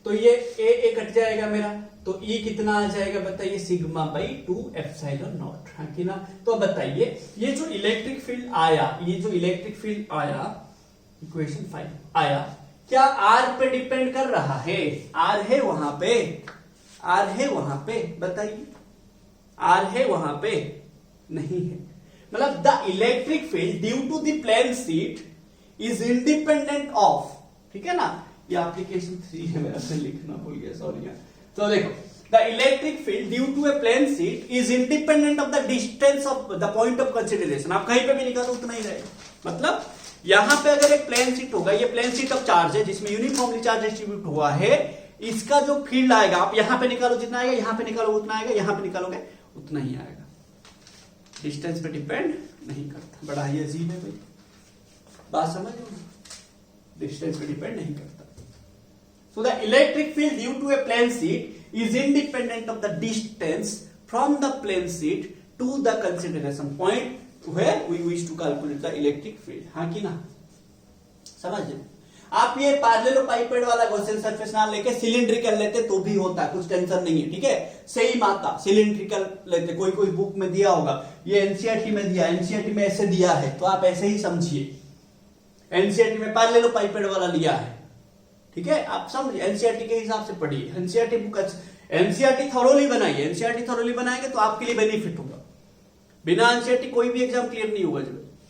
तो ये ए कट जाएगा मेरा, तो ई कितना आ जाएगा बताइए, सिग्मा बाई 2 एप्सिलॉन नॉट, हाँ कि ना। तो बताइए ये जो इलेक्ट्रिक फील्ड आया, इक्वेशन 5 आया, क्या आर पे डिपेंड कर रहा है, आर है वहां पे, बताइए आर है वहां पे, नहीं है, मतलब the electric field due to the plane sheet is independent of, ठीक है ना, ये एप्लीकेशन 3 है, मेरा से लिखना भूल गया, सॉरी। तो देखो, the electric field due to a plane sheet is independent of the distance of the point of consideration. आप कहीं पे भी निकालो उतना ही रहेगा, मतलब यहां पे अगर एक प्लेन शीट होगा, ये प्लेन शीट ऑफ चार्ज है जिसमें यूनिफॉर्मली चार्ज डिस्ट्रीब्यूट हुआ है, इसका जो फील्ड आएगा, आप यहां पे निकालो जितना आएगा, यहां पे निकालो उतना आएगा, यहां पे निकालोगे उतना ही आएगा, डिस्टेंस पे डिपेंड नहीं करता। बड़ा ही अजीब है भाई, बात समझ लो, डिस्टेंस पे डिपेंड नहीं करता। So the electric field due to a plane sheet is independent of the distance from the plane sheet to the consideration point where we wish to calculate the electric field, हाँ कि ना, समझ लो। आप ये पैरेललोपाइपेड वाला Gaussian surface ना लेके cylindrical लेते तो भी होता, कुछ टेंशन नहीं है, ठीक है, सेम आता, सिलिंड्रिकल लेते, कोई बुक में दिया होगा, ये एनसीईआरटी में दिया, एनसीईआरटी में ऐसे दिया है, तो आप ऐसे ही समझिए, एनसीईआरटी में पैरेललोपाइपेड वाला लिया है, ठीक है, आप समझिए, एनसीईआरटी के हिसाब से पढ़िए, एनसीईआरटी बुक, एनसीईआरटी थॉरोली बनाइए, एनसीईआरटी थॉरोली बनाएंगे तो आपके लिए बेनिफिट होगा, बिना एनसीईआरटी कोई भी एग्जाम क्लियर नहीं होगा,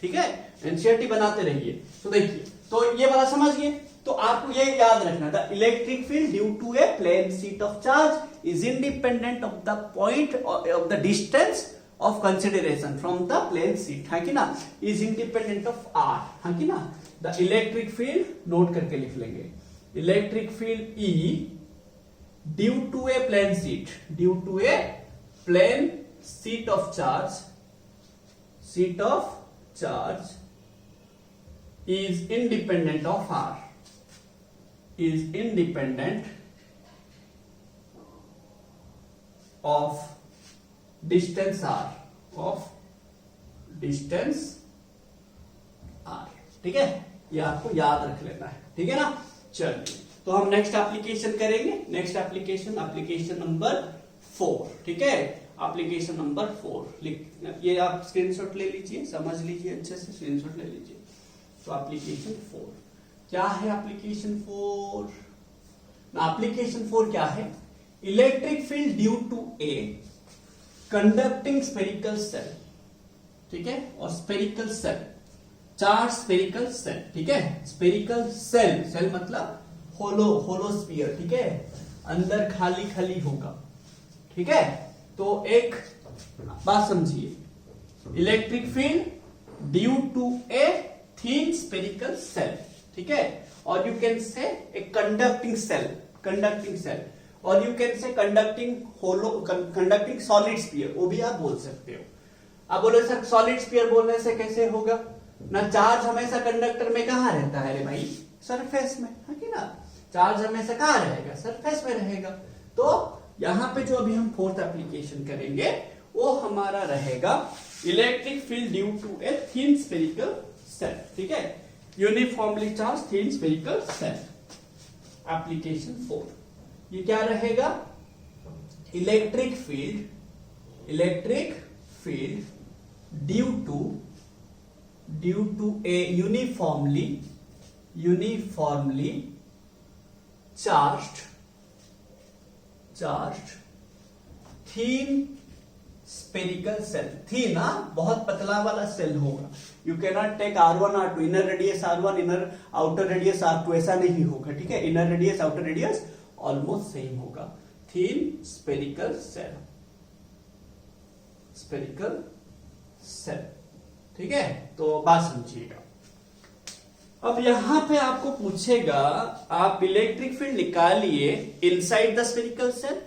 ठीक है, एनसीईआरटी बनाते रहिए। तो देखिए, तो ये वाला समझ गए, तो आपको ये याद रखना था, electric field due to a plane sheet of charge is independent of the point of the distance of consideration from the plane sheet, है कि ना, इज इंडिपेंडेंट ऑफ आर, है कि ना। द इलेक्ट्रिक फील्ड नोट करके लिख लेंगे, electric field E due to a plane sheet of charge is independent of R, is independent of distance R, ठीक है, ये आपको याद रख लेना है, ठीक है ना। चलिए, तो हम नेक्स्ट एप्लीकेशन करेंगे, नेक्स्ट एप्लीकेशन नंबर 4, ठीक है, एप्लीकेशन नंबर 4 ये आप स्क्रीनशॉट ले लीजिए, समझ लीजिए अच्छे से, स्क्रीनशॉट ले लीजिए। तो एप्लीकेशन 4 क्या है, एप्लीकेशन 4 क्या है, electric field due to a conducting spherical shell, ठीक है, और spherical shell, charge spherical shell, ठीक है, स्फेरिकल सेल मतलब होलो स्फीयर, ठीक है, अंदर खाली खाली होगा, ठीक है। तो एक बात समझिए, electric field due to a thin spherical shell, ठीक है, और you can say a conducting shell, और you can say conducting solid sphere, वो भी आप बोल सकते हो। आप बोले सर सॉलिड स्फीयर बोलने से कैसे होगा ना, चार्ज हमेशा कंडक्टर में कहां रहता है रे भाई, सरफेस में, है कि ना, चार्ज हमेशा कहां रहेगा, सरफेस में रहेगा। तो यहां पे जो अभी हम 4th एप्लीकेशन करेंगे वो हमारा रहेगा electric field due to a thin spherical shell, ठीक है, uniformly charge thin spherical shell, application 4। ये क्या रहेगा, electric field due to a uniformly charged thin spherical shell, thin, बहुत पतला वाला सेल होगा, you cannot take R1 R2, inner radius R1 inner outer radius R2, ऐसा नहीं होगा, ठीक है, inner radius outer radius almost same होगा, थिन स्फेरिकल सेल, ठीक है, तो बात समझिएगा। अब यहां पे आपको पूछेगा, आप इलेक्ट्रिक फील्ड निकालिए inside the spherical cell,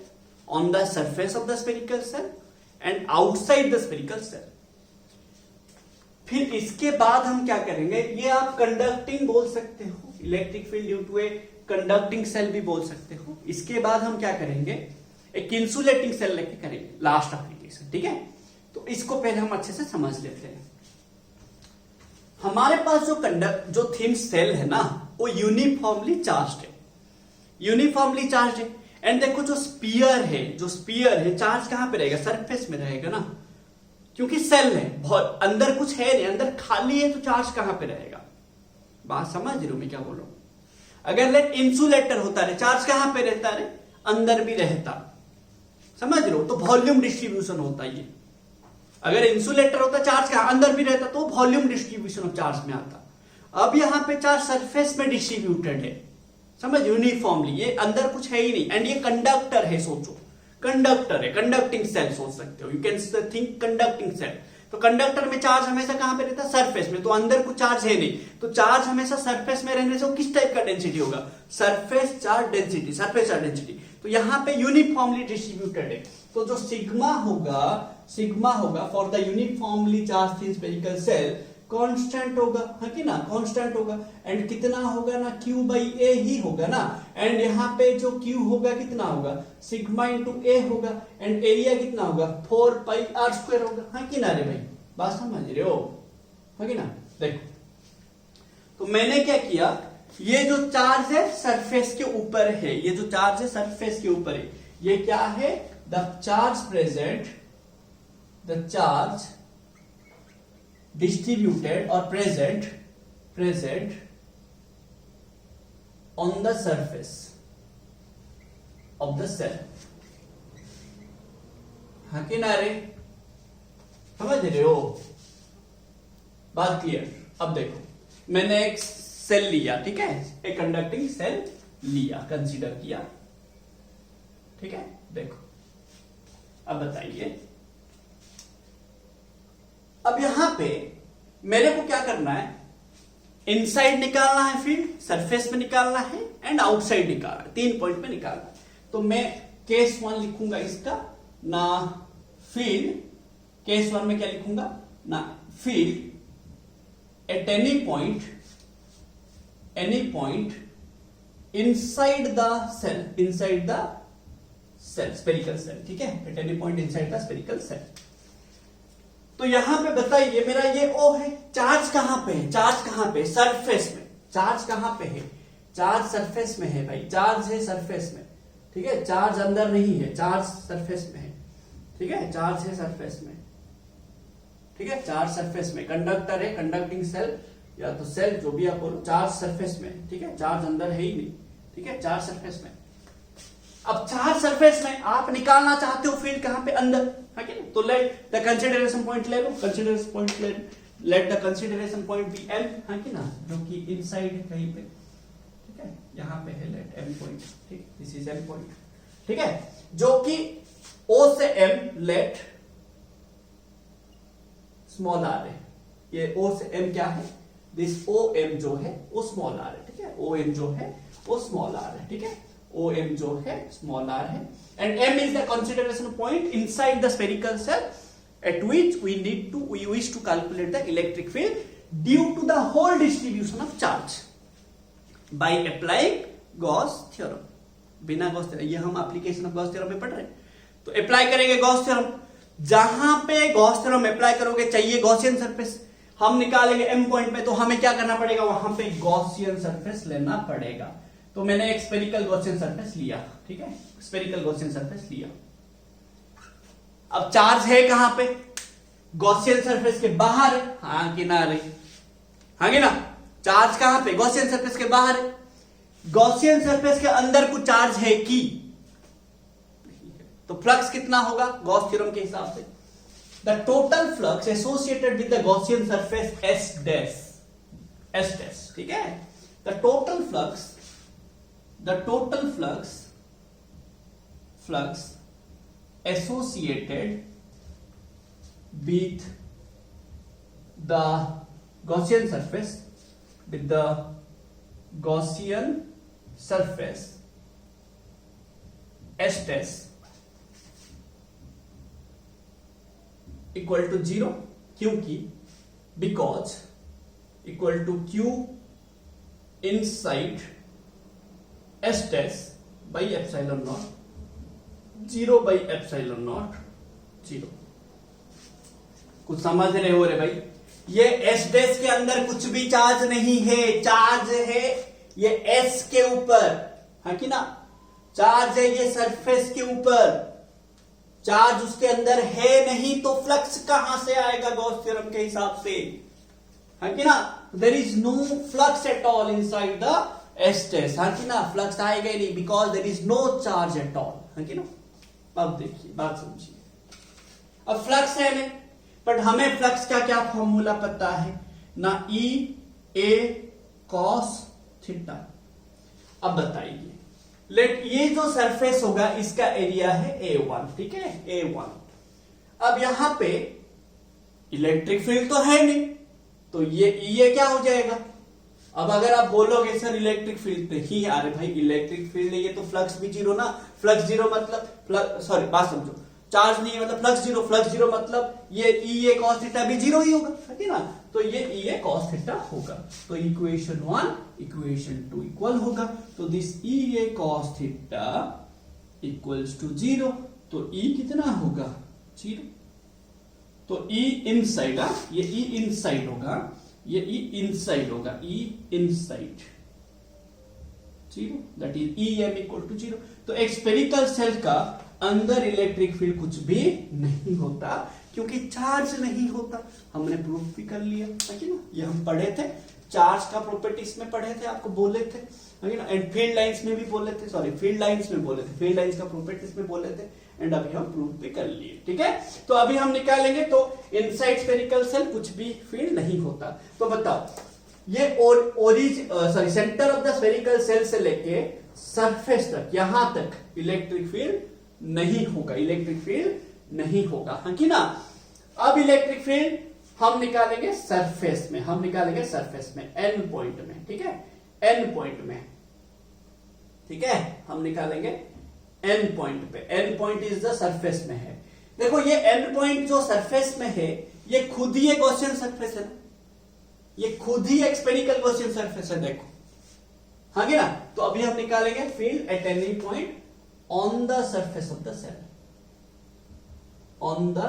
on the surface of the spherical cell and outside the spherical cell. फिर इसके बाद हम क्या करेंगे, ये आप कंडक्टिंग बोल सकते हो, electric field due to a conducting shell भी बोल सकते हो। इसके बाद हम क्या करेंगे, एक इंसुलेटिंग सेल लेके करेंगे लास्ट एप्लीकेशन, ठीक है। तो इसको पहले हम अच्छे से समझ लेते हैं। हमारे पास जो थिन सेल है ना, वो यूनिफॉर्मली चार्ज्ड है, यूनिफॉर्मली चार्ज्ड है। एंड देखो जो स्पीयर है, चार्ज कहां पे रहेगा, सरफेस में रहेगा ना, क्योंकि सेल है, बहुत अंदर कुछ है नहीं, अंदर खाली है, तो चार्ज कहां पे रहेगा। बात समझ रहे हो मैं क्या बोल रहा हूं। अगर लेट इंसुलेटर होता है, चार्ज कहां पे रहता है, अंदर भी रहता, समझ रहे हो, तो वॉल्यूम डिस्ट्रीब्यूशन होता है ये। अगर इंसुलेटर होता, चार्ज कहां अंदर भी रहता, तो वॉल्यूम डिस्ट्रीब्यूशन ऑफ चार्ज में आता। अब यहां पे चार्ज सरफेस में डिस्ट्रीब्यूटेड है, समझ, यूनिफॉर्मली, ये अंदर कुछ है ही नहीं। एंड ये कंडक्टर है, सोचो कंडक्टर है, कंडक्टिंग सेल सोच सकते हो, you can think conducting shell. तो कंडक्टर में चार्ज हमेशा कहां पे रहता है, सरफेस में, तो अंदर कुछ चार्ज है नहीं, तो चार्ज हमेशा सरफेस में रहने से वो किस टाइप का डेंसिटी होगा, surface charge density, surface charge density. तो यहां पे यूनिफॉर्मली डिस्ट्रीब्यूटेड है, तो जो सिग्मा होगा for the uniformly charge thin spherical cell constant होगा, है कि ना, कांस्टेंट होगा। एंड कितना होगा ना, Q बाई ए ही होगा ना। एंड यहाँ पे जो Q होगा कितना होगा, सिग्मा इंटू ए होगा। एंड एरिया कितना होगा, 4 पाई आर स्क्वायर होगा, है कि ना रे भाई, बात समझ रहे हो, है कि ना। देखो, तो मैंने क्या किया, ये जो चार्ज है सरफेस के ऊपर है, ये जो चार्ज है सरफेस के ऊपर है, ये क्या है, the charge present, the charge distributed or present on the surface of the cell, हाँ कि ना रे, समझ रहे हो, बात क्लियर। अब देखो, मैंने एक सेल लिया, ठीक है, एक कंडक्टिंग सेल लिया, कंसीडर किया, ठीक है। देखो, अब बताइए, अब यहां पे मेरे को क्या करना है, इनसाइड निकालना है फील्ड, सरफेस में निकालना है एंड आउटसाइड निकालना है, 3 पॉइंट में निकालना है। तो मैं केस 1 लिखूंगा इसका ना, फील्ड, केस 1 में क्या लिखूंगा ना, field at any point inside the shell, spherical shell, ठीक है, at any point inside the spherical shell. तो यहां पे बताइए, मेरा ये O है, चार्ज कहां पे है, चार्ज कहां पे, सरफेस में, चार्ज कहां पे है, चार्ज सरफेस में है भाई, चार्ज है सरफेस में, ठीक है, चार्ज अंदर नहीं है, चार्ज सरफेस में है, ठीक है, चार्ज है सरफेस में, ठीक है, चार्ज सरफेस में, कंडक्टर है, कंडक्टिंग सेल या तो सेल, जो भी आप बोलो, चार्ज सरफेस में, ठीक है, चार्ज अंदर है ही नहीं, ठीक है, चार्ज सरफेस में। अब चार्ज सरफेस में आप निकालना चाहते हो फील्ड कहां पे, अंदर, है कि नहीं, तो लेट द कंसीडरेशन पॉइंट ले लो, consideration point let the consideration point be M, है कि ना, जो कि इनसाइड है कहीं पे, ठीक है, यहां पे है लेट एम पॉइंट, ठीक, दिस इज एम पॉइंट, ठीक है, जो कि O से M लेट स्मॉल आर है, ये O से M क्या है, दिस OM जो है वो स्मॉल आर है, ठीक है, OM जो है वो स्मॉल आर है, ठीक है, OM जो है स्मॉल r है। And M is the consideration point inside the spherical cell at which we wish to calculate the electric field due to the whole distribution of charge by applying Gauss theorem। बिना Gauss theorem, ये हम application of Gauss theorem में पढ़ रहे हैं, तो apply करेंगे Gauss theorem. जहां पे गॉस थ्योरम अप्लाई करोगे, चाहिए गॉसियन सरफेस, हम निकालेंगे M पॉइंट पे, तो हमें क्या करना पड़ेगा, वहां पे गॉसियन सरफेस लेना पड़ेगा। तो मैंने एक स्फेरिकल गॉसियन सरफेस लिया, ठीक है, स्फेरिकल गॉसियन सरफेस लिया। अब चार्ज है कहां पे, गॉसियन सरफेस के बाहर है, हाँ किनारे, हाँ कि ना, चार्ज कहां पे, गॉसियन सरफेस के बाहर है। गॉसियन सरफेस के अंदर कुछ चार्ज है कि, तो फ्लक्स कितना होगा गॉस थ्योरम के हिसाब से, the total flux associated with the Gaussian surface S dash, ठीक है, the total flux associated with the Gaussian surface with the Gaussian surface S test equal to 0, क्योंकि because equal to Q inside S test by epsilon naught, 0 by epsilon naught 0। कुछ समझ रहे हो रे भाई? ये एस डैश के अंदर कुछ भी चार्ज नहीं है, चार्ज है ये एस के ऊपर, है कि ना? चार्ज है ये सरफेस के ऊपर, चार्ज उसके अंदर है नहीं, तो फ्लक्स कहां से आएगा गॉस थ्योरम के हिसाब से, है कि ना? There is no flux at all inside the S dash, है कि ना? फ्लक्स आएगा ही नहीं because there is no charge at all, है कि ना? अब देखिए, बात समझिए। अब फ्लक्स है नहीं, बट हमें फ्लक्स का क्या फॉर्मूला पता है ना? ई ए कॉस थीटा। अब बताइए, लेट ये जो सरफेस होगा इसका एरिया है A1, ठीक है, A1। अब यहां पे इलेक्ट्रिक फील्ड तो है नहीं, तो ये क्या हो जाएगा? अब अगर आप बोलोगे सर इलेक्ट्रिक फील्ड नहीं आ रहे भाई, इलेक्ट्रिक फील्ड है ये तो फ्लक्स भी जीरो ना, फ्लक्स जीरो मतलब सॉरी बात समझो, चार्ज नहीं है मतलब फ्लक्स जीरो, फ्लक्स जीरो मतलब ये ई ए कॉस थीटा भी जीरो ही होगा, है ना? तो ये ई ए कॉस थीटा होगा, तो इक्वेशन 1 इक्वेशन 2 इक्वल होगा, तो this E A cos theta equals to 0, तो ई कितना होगा? 0। तो ई इनसाइड, ये ई इनसाइड होगा, ये ई इनसाइड होगा, E inside 0, that is E M equal to 0। तो एक स्फेरिकल सेल का अंदर इलेक्ट्रिक फील्ड कुछ भी नहीं होता, क्योंकि चार्ज नहीं होता। हमने प्रूफ भी कर लिया, है कि ना? ये हम पढ़े थे, चार्ज का प्रॉपर्टीज में पढ़े थे, आपको बोले थे, है ना? एंड फील्ड लाइंस में भी बोले थे, सॉरी फील्ड लाइंस में बोले थे, फील्ड लाइंस का प्रॉपर्टीज में बोले थे, एंड अभी हम प्रूफ भी कर लिए, ठीक है? तो अभी हम निकालेंगे, तो इनसाइड स्फेरिकल सेल कुछ भी फील्ड नहीं होता। तो बताओ, ये sorry centre of the spherical cell से लेके सरफेस तक, यहां तक इलेक्ट्रिक फील्ड नहीं होगा, इलेक्ट्रिक फील्ड नहीं होगा, है कि ना? अब इलेक्ट्रिक फील्ड हम निकालेंगे सरफेस में, हम निकालेंगे सरफेस में, एन पॉइंट में, ठीक है? एन पॉइंट में, ठीक है? हम निकालेंगे एन पॉइंट पे, N point is the surface में है। देखो ये एन पॉइंट जो सरफेस में है, ये खुद ही एक गॉसियन सरफेस है ना, ये खुद ही एक स्फेरिकल गॉसियन सरफेस है, देखो, हाँ ना? तो अभी हम निकालेंगे field at any point on the surface of the cell, on the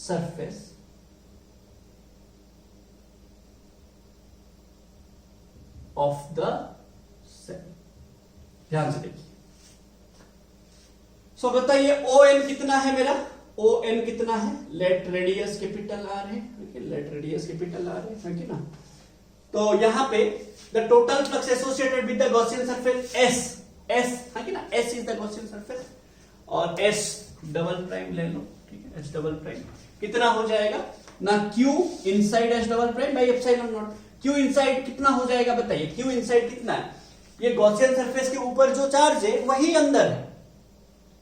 surface of the cell। ध्यान से देखिए। सो बताइए ओ एन कितना है मेरा? ओ एन कितना है? लेट रेडियस कैपिटल आर है, लेट रेडियस कैपिटल आर है कि ना? तो यहां पे the total flux associated with the Gaussian surface S, S है कि ना? S is the Gaussian surface, और एस डबल प्राइम ले लो, ठीक है? एस डबल प्राइम कितना हो जाएगा ना? Q inside S double prime by epsilon naught. Q inside कितना हो जाएगा बताइए? क्यू इनसाइड कितना है? ये गॉसियन सरफेस के ऊपर जो चार्ज है वही अंदर है,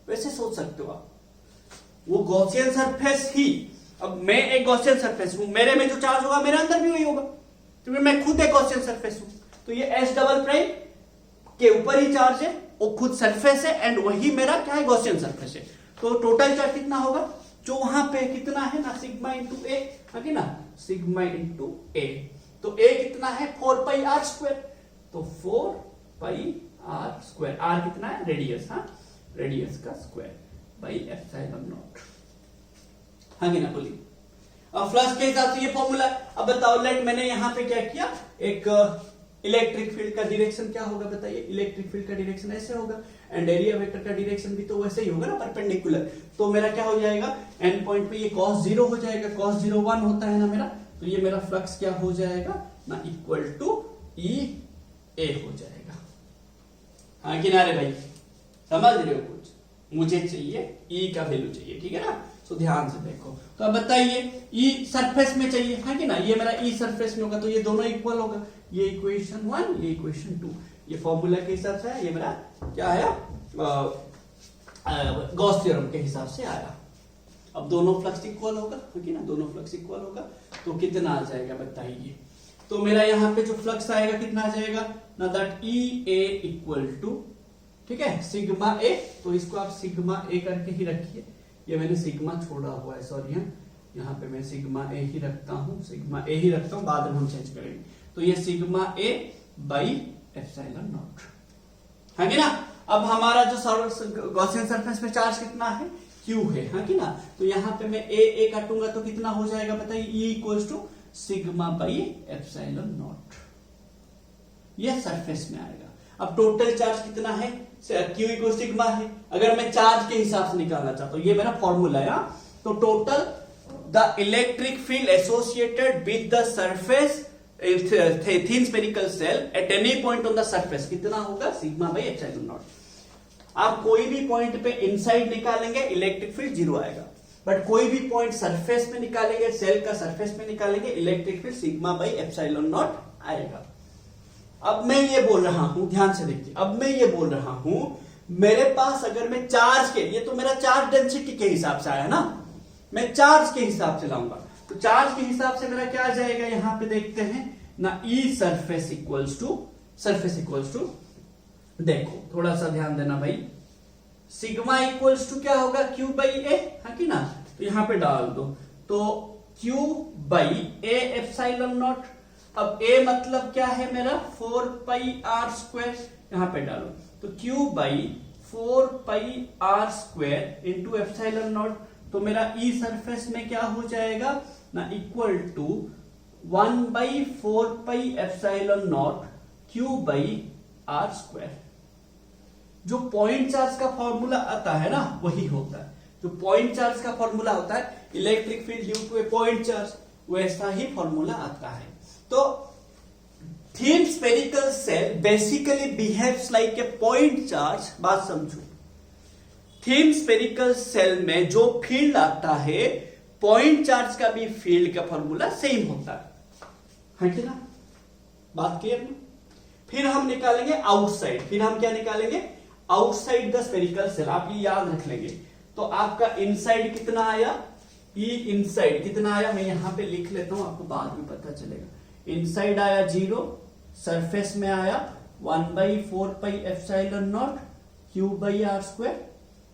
वैसे सोच सकते हो आप, वो गॉसियन सरफेस ही। अब मैं एक गॉसियन सरफेस हूं, मेरे में जो चार्ज होगा मेरे अंदर भी वही होगा, क्योंकि मैं खुद एक गॉसियन सरफेस हूं। तो ये एस डबल प्राइम के ऊपर ही चार्ज है, वो खुद सरफेस है, एंड वही मेरा क्या है? गॉसियन सरफेस है। तो टोटल चार्ज कितना होगा? जो वहां पे कितना है ना, सिग्मा इंटू ए, है ना? सिग्मा इंटू ए। तो ए कितना है? 4 पाई आर स्क्वायर, तो 4 पाई आर स्क्वायर, आर कितना है? रेडियस, हाँ, रेडियस का स्क्वायर बाई एप्सिलॉन नॉट, हाँ ना? बोलिए। अब फ्लक्स के हिसाब से ये फॉर्मूला। अब बताओ, लेट मैंने यहां पे क्या किया, एक इलेक्ट्रिक फील्ड का डायरेक्शन क्या होगा बताइए? इलेक्ट्रिक फील्ड का डायरेक्शन ऐसे होगा, एंड एरिया वेक्टर का डायरेक्शन भी तो वैसे ही होगा ना, परपेंडिकुलर। तो मेरा क्या हो जाएगा? एंड पॉइंट पे ये cos 0 हो जाएगा, cos 0 1 होता है ना मेरा, तो ये मेरा फ्लक्स क्या हो जाएगा ना? इक्वल टू ई ए हो जाएगा, हाँ किनारे भाई? समझ रहे हो कुछ? मुझे चाहिए ई का वैल्यू चाहिए, ठीक है ना? तो ध्यान से देखो, तो अब बताइए ई सरफेस में चाहिए, है कि ना? ये मेरा ई सरफेस में होगा, तो ये दोनों इक्वल होगा, ये इक्वेशन 1 ये इक्वेशन 2, ये फॉर्मूला के हिसाब से है, ये मेरा क्या आया? गॉस थ्योरम के हिसाब से आया। अब दोनों फ्लक्स इक्वल होगा, है कि ना? दोनों फ्लक्स इक्वल होगा, तो कितना आ जाएगा बताइए। तो मेरा यहाँ पे जो फ्लक्स आएगा कितना आ जाएगा ना, that E A equal to, ठीक है, सिग्मा ए। तो इसको आप सिग्मा ए करके ही रखिए, ये मैंने सिग्मा छोड़ा हुआ है, सॉरी, यहाँ पे मैं सिग्मा ए ही रखता हूँ, सिग्मा ए ही रखता हूँ, बाद में हम चेंज करेंगे। तो ये sigma A by epsilon naught है कि ना। अब हमारा जो गॉसियन सरफेस में चार्ज कितना है, क्यू है कि ना। तो यहाँ पे मैं ए काटूंगा तो कितना हो जाएगा बताइए, E equal to sigma by epsilon naught, ये सरफेस में आएगा। अब टोटल चार्ज कितना है, क्यू इक्वल सिग्मा है। अगर मैं चार्ज के हिसाब से निकालना चाहता हूं, ये मेरा फॉर्मूला है, तो total the electric field associated with the surface thin spherical cell eight any point on the surface कितना होगा, सिग्मा बाई एप्सिलॉन नॉट। आप कोई भी पॉइंट पे इनसाइड निकालेंगे इलेक्ट्रिक फील्ड जीरो आएगा, बट कोई भी पॉइंट सरफेस में निकालेंगे, सेल का सरफेस में निकालेंगे, electric field sigma by epsilon not आएगा। अब मैं ये बोल रहा हूं, ध्यान से देखिए, अब मैं ये बोल रहा हूं मेरे पास अगर मैं चार्ज के, ये तो मेरा चार्ज डेंसिटी के हिसाब से आया ना, मैं चार्ज के हिसाब से लाऊंगा, तो चार्ज के हिसाब से मेरा क्या आ जाएगा, यहां पे देखते हैं ना, ई सरफेस इक्वल्स टू, देखो थोड़ा सा ध्यान देना भाई, सिग्मा इक्वल्स टू क्या होगा, क्यू बाई ए है कि ना। तो यहां पे डाल दो, तो Q by A epsilon not. अब ए मतलब क्या है मेरा, 4 पाई आर स्क्वायर, यहां पे डालो, तो Q by 4 pi R square into epsilon naught. तो मेरा ई सरफेस में क्या हो जाएगा ना, equal to 1 by 4 pi epsilon naught Q by R square. जो पॉइंट चार्ज का फॉर्मूला आता है ना, वही होता है, जो पॉइंट चार्ज का फॉर्मूला होता है, electric field due to a point charge, वैसा ही फॉर्मूला आता है। तो thin spherical shell basically behaves like a point charge. बात समझो, थिन स्फेरिकल सेल में जो फील्ड आता है, पॉइंट चार्ज का भी फील्ड का फॉर्मूला सेम होता है कि ना, बात क्लियर ना। फिर हम निकालेंगे आउटसाइड, फिर हम क्या निकालेंगे, आउटसाइड द स्फेरिकल सेल। आप ये याद रख लेंगे। तो आपका इनसाइड कितना आया, ई इनसाइड कितना आया, मैं यहां पे लिख लेता हूं, आपको बाद में पता चलेगा। इनसाइड आया 0, सरफेस में आया 1 by 4 pi epsilon naught Q by R square.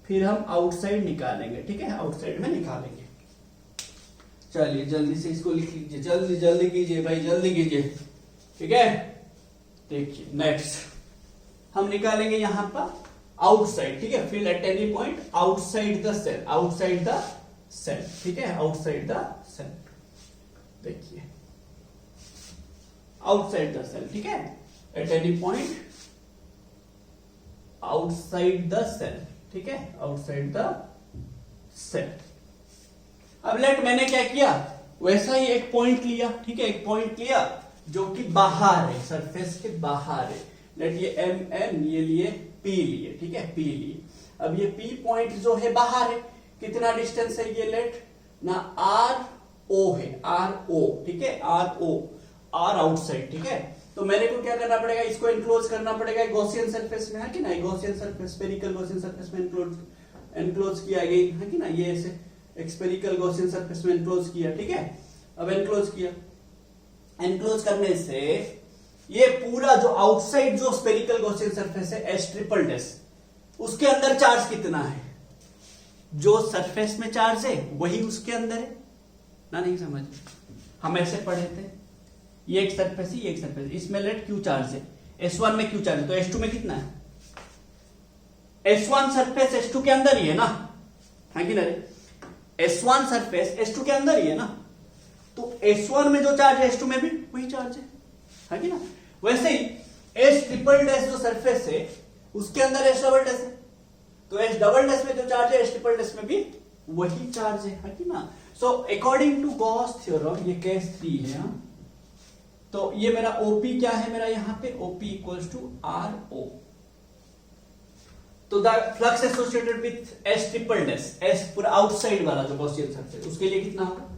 फिर हम आउटसाइड निकालेंगे, ठीक है, आउटसाइड में निकालेंगे। चलिए जल्दी से इसको लिख लीजिए, जल्दी जल्दी कीजिए भाई, जल्दी कीजिए, ठीक है। देखिए नेक्स्ट हम निकालेंगे यहां पर आउटसाइड, ठीक है, field at any point outside the shell, outside the shell, ठीक है, आउटसाइड द सेल। देखिए आउटसाइड द सेल, ठीक है, at any point outside the shell, ठीक है, आउटसाइड द सेल। अब लेट मैंने क्या किया, वैसा ही एक पॉइंट लिया, ठीक है, एक पॉइंट लिया जो कि बाहर है, सरफेस के बाहर है। लेट ये एम एन ये लिए, पी लिए, ठीक है, पी लिए। अब ये पी पॉइंट जो है बाहर है, कितना डिस्टेंस है ये, लेट ना आर ओ है, आर ओ, ठीक है, आर ओ, आर आउटसाइड, ठीक है। तो मेरे को क्या करना पड़ेगा, इसको एनक्लोज करना पड़ेगा गॉसियन सरफेस में, है कि ना, Gaussian surface, spherical Gaussian surface में एनक्लोज किया गई है कि ना, ये ऐसे एक स्फेरिकल गॉसियन सरफेस में एनक्लोज किया, ठीक है। अब एनक्लोज किया, एनक्लोज करने से ये पूरा जो आउटसाइड जो स्फेरिकल गॉसियन सरफेस है एस ट्रिपल डैश, उसके अंदर चार्ज कितना है, जो सरफेस में चार्ज है वही उसके अंदर है ना, नहीं समझ, हम ऐसे पढ़े थे, ये एक सरफेस है, ये एक सरफेस, इसमें लेट क्यू चार्ज है, S1 में क्यू चार्ज है, तो S2 में कितना है, S1 सरफेस S2 के अंदर ही है ना, है कि नहीं, S1 सरफेस S2 के अंदर ही है ना, तो S1 में जो चार्ज है S2 में भी वही चार्ज है कि ना। वैसे ही S ट्रिपल डैश जो सरफेस है उसके अंदर S डबल डैश है, तो S डबल डैश में जो चार्ज है S ट्रिपल डैश में भी वही चार्ज है कि ना। So according to Gauss theorem ये केस 3 है, तो ये मेरा OP क्या है, मेरा यहां पे OP इक्वल्स टू RO। तो the flux associated with S triple dash, S पूरा आउटसाइड वाला जो गॉसियन सरफेस, उसके लिए कितना होगा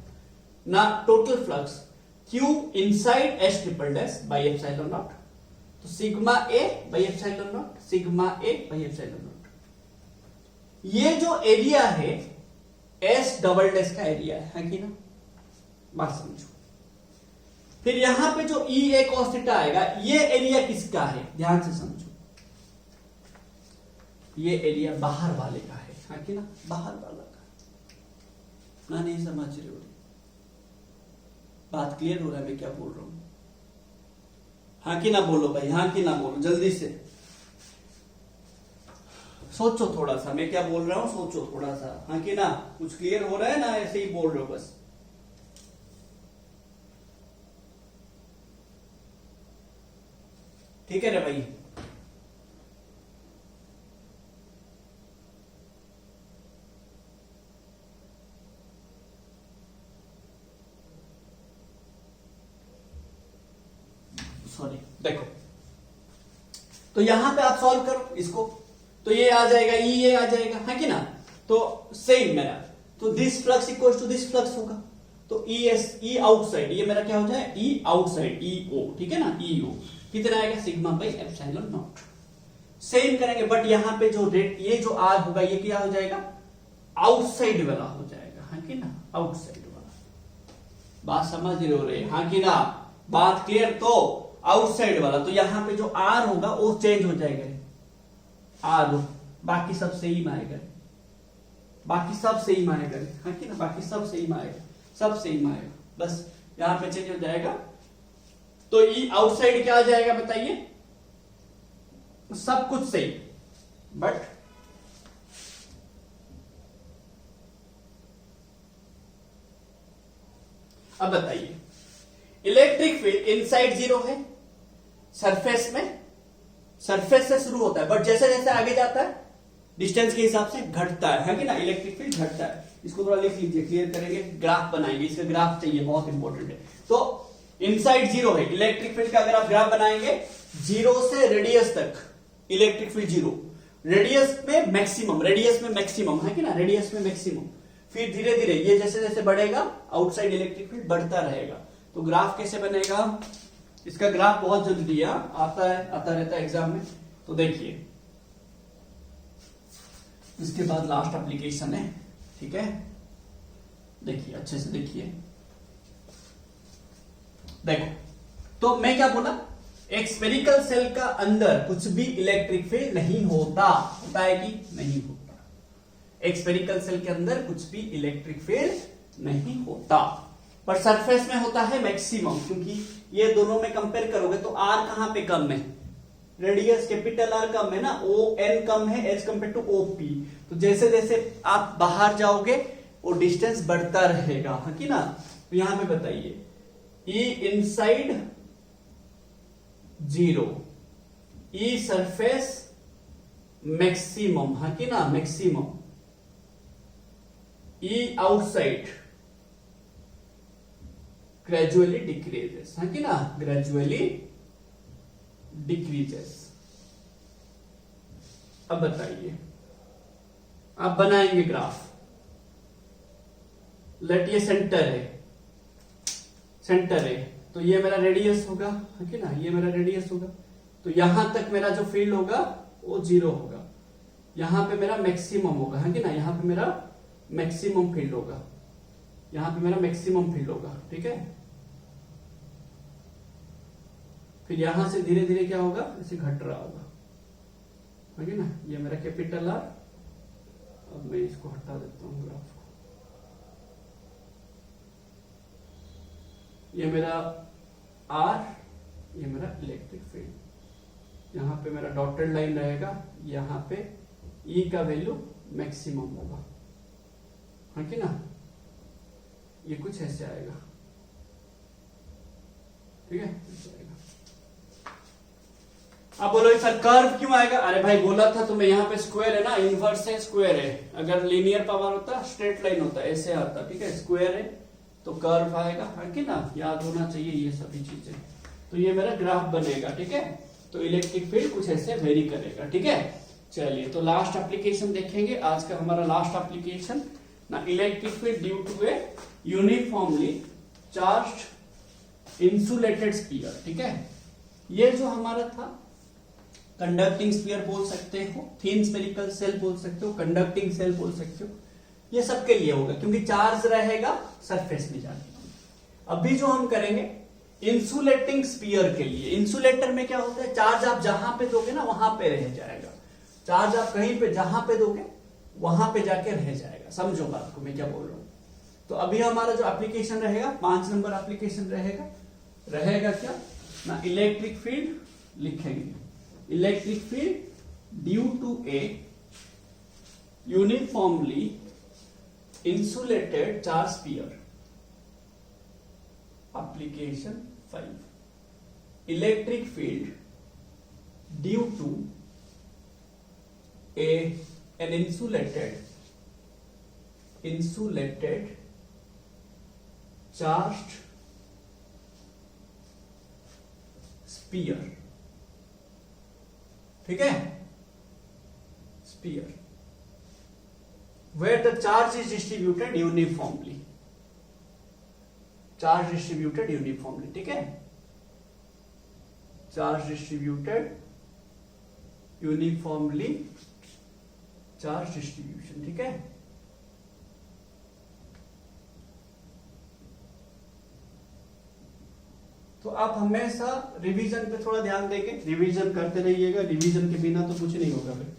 ना, total flux Q inside S triple dash by epsilon naught, तो sigma A by epsilon naught, sigma A by epsilon naught. ये जो एरिया है S डबल डैश का एरिया है कि ना, बात समझो। फिर यहां पे जो ई ए cos थीटा आएगा, ये एरिया किसका है, ध्यान से समझो, ये एरिया बाहर वाले का है, हाँ कि ना, बाहर वाला का ना, नहीं समझ रहे हो, बात क्लियर हो रहा है मैं क्या बोल रहा हूं, हाँ कि ना बोलो भाई, हाँ कि ना बोलो, जल्दी से सोचो थोड़ा सा, मैं क्या बोल रहा हूं सोचो थोड़ा सा, हाँ कि ना, कुछ क्लियर हो रहा है ना, ऐसे ही बोल रहे हो बस। ठीक है रे भाई, सॉरी, देखो तो यहां पे आप सॉल्व करो इसको, तो ये आ जाएगा, ये आ जाएगा, है कि ना, तो सेम मेरा, तो this flux equal to this flux होगा, तो ई एस, ई आउटसाइड, ये मेरा क्या हो जाए, ई आउटसाइड, ई ओ, ठीक है ना, ई ओ कितना आएगा, sigma by epsilon not. Same करेंगे, बट यहां पे जो रेट, ये जो आर होगा, ये क्या हो जाएगा, आउटसाइड वाला हो जाएगा, हाँ कि ना, आउटसाइड वाला, बात समझ रहे हो रे, हाँ कि ना, बात क्लियर, तो आउटसाइड वाला, तो यहां पे जो आर होगा वो चेंज हो जाएगा, आर, बाकी सब सेम आएगा, बाकी सब सेम आएगा, हाँ कि ना, बाकी सब सेम आएगा, सब सेम आएगा, बस यहां पे चेंज हो जाएगा, तो ये आउटसाइड क्या आ जाएगा बताइए, सब कुछ सही, बट अब बताइए, इलेक्ट्रिक फील्ड इनसाइड जीरो है, सरफेस में, सरफेस से शुरू होता है, बट जैसे जैसे आगे जाता है डिस्टेंस के हिसाब से घटता है कि ना, इलेक्ट्रिक फील्ड घटता है। इसको थोड़ा लिख लीजिए, क्लियर करेंगे, ग्राफ बनाएंगे, इसका ग्राफ चाहिए, बहुत इंपॉर्टेंट है। तो इनसाइड जीरो है, इलेक्ट्रिक फील्ड का अगर आप ग्राफ बनाएंगे, जीरो से रेडियस तक इलेक्ट्रिक फील्ड जीरो, रेडियस में मैक्सिमम, रेडियस में मैक्सिमम है कि ना, रेडियस में मैक्सिमम, फिर धीरे धीरे ये जैसे जैसे बढ़ेगा आउटसाइड इलेक्ट्रिक फील्ड बढ़ता रहेगा। तो ग्राफ कैसे बनेगा, इसका ग्राफ बहुत जल्दी है, आता रहता है एग्जाम में। तो देखिए, इसके बाद लास्ट एप्लीकेशन है, ठीक है, देखिए अच्छे से देखिए, देखो तो मैं क्या बोला, एक स्फेरिकल सेल का अंदर कुछ भी इलेक्ट्रिक फील्ड नहीं होता, होता है कि नहीं होता, एक स्फेरिकल सेल के अंदर कुछ भी इलेक्ट्रिक फील्ड नहीं होता, पर सरफेस में होता है मैक्सिमम, क्योंकि ये दोनों में कंपेयर करोगे तो आर कहां पे कम है, रेडियस कैपिटल आर कम है ना, ओ एन कम है as compare to O P, तो जैसे जैसे आप बाहर जाओगे वो डिस्टेंस बढ़ता रहेगा, है कि ना। तो यहां पे बताइए, ई इनसाइड जीरो, ई सरफेस मैक्सिमम, है कि ना, मैक्सिमम, ई आउटसाइड ग्रेजुअली डिक्रीजेस, है कि ना, ग्रेजुअली डिक्रीजेस। अब बताइए, आप बनाएंगे ग्राफ, लेट ये सेंटर है, सेंटर है, तो ये मेरा रेडियस होगा, है कि ना, ये मेरा रेडियस होगा, तो यहां तक मेरा जो फील्ड होगा वो जीरो होगा, यहां पे मेरा मैक्सिमम होगा, है कि ना, यहां पे मेरा मैक्सिमम फील्ड होगा, यहां पे मेरा मैक्सिमम फील्ड होगा, ठीक है। फिर यहां से धीरे धीरे क्या होगा, ऐसे घट रहा होगा, है कि ना, ये मेरा कैपिटल आर, अब मैं इसको हटा देता हूं ग्राफ को, ये मेरा आर, ये मेरा इलेक्ट्रिक फील्ड, यहां पे मेरा डॉटेड लाइन रहेगा, यहां पे ई का वैल्यू मैक्सिमम होगा, है कि ना, ये कुछ ऐसे आएगा, ठीक है, आप बोलोगे सर कर्व क्यों आएगा, अरे भाई बोला था तो मैं, यहाँ पे स्क्वायर है ना, इनवर्स है, स्क्वायर है, अगर लीनियर पावर होता स्ट्रेट लाइन होता, ऐसे आता, ठीक है, स्क्वायर है तो कर्व आएगा, है कि ना, याद होना चाहिए ये सभी चीजें। तो ये मेरा ग्राफ बनेगा, ठीक है, तो इलेक्ट्रिक फील्ड कुछ ऐसे वेरी करेगा, ठीक है। चलिए, तो लास्ट एप्लीकेशन देखेंगे, आज का हमारा लास्ट एप्लीकेशन ना, electric field due to a uniformly charged insulated sphere, ठीक है। ये जो हमारा था कंडक्टिंग स्फीयर बोल सकते हो, थिन स्फेरिकल सेल बोल सकते हो, कंडक्टिंग सेल बोल सकते हो, ये सबके लिए होगा क्योंकि चार्ज रहेगा सरफेस में जाके। अभी जो हम करेंगे इंसुलेटिंग स्फीयर के लिए, इंसुलेटर में क्या होता है, चार्ज आप जहां पे दोगे ना वहां पे रह जाएगा, चार्ज आप कहीं पे जहां पे दोगे वहां पे जाके रह जाएगा। समझो बात को मैं क्या बोल रहा हूं। तो अभी हमारा जो एप्लीकेशन रहेगा 5 नंबर एप्लीकेशन रहेगा क्या ना, इलेक्ट्रिक फील्ड लिखेंगे, electric field due to a uniformly insulated charge sphere. Application 5. Electric field due to an insulated charged sphere. ठीक है, sphere where the charge is distributed uniformly, charge distributed uniformly, ठीक है, charge distributed uniformly, charge distribution, ठीक है। तो आप हमेशा revision पे थोड़ा ध्यान देंगे, रिवीजन करते रहिएगा, रिवीजन के बिना तो कुछ नहीं होगा भाई,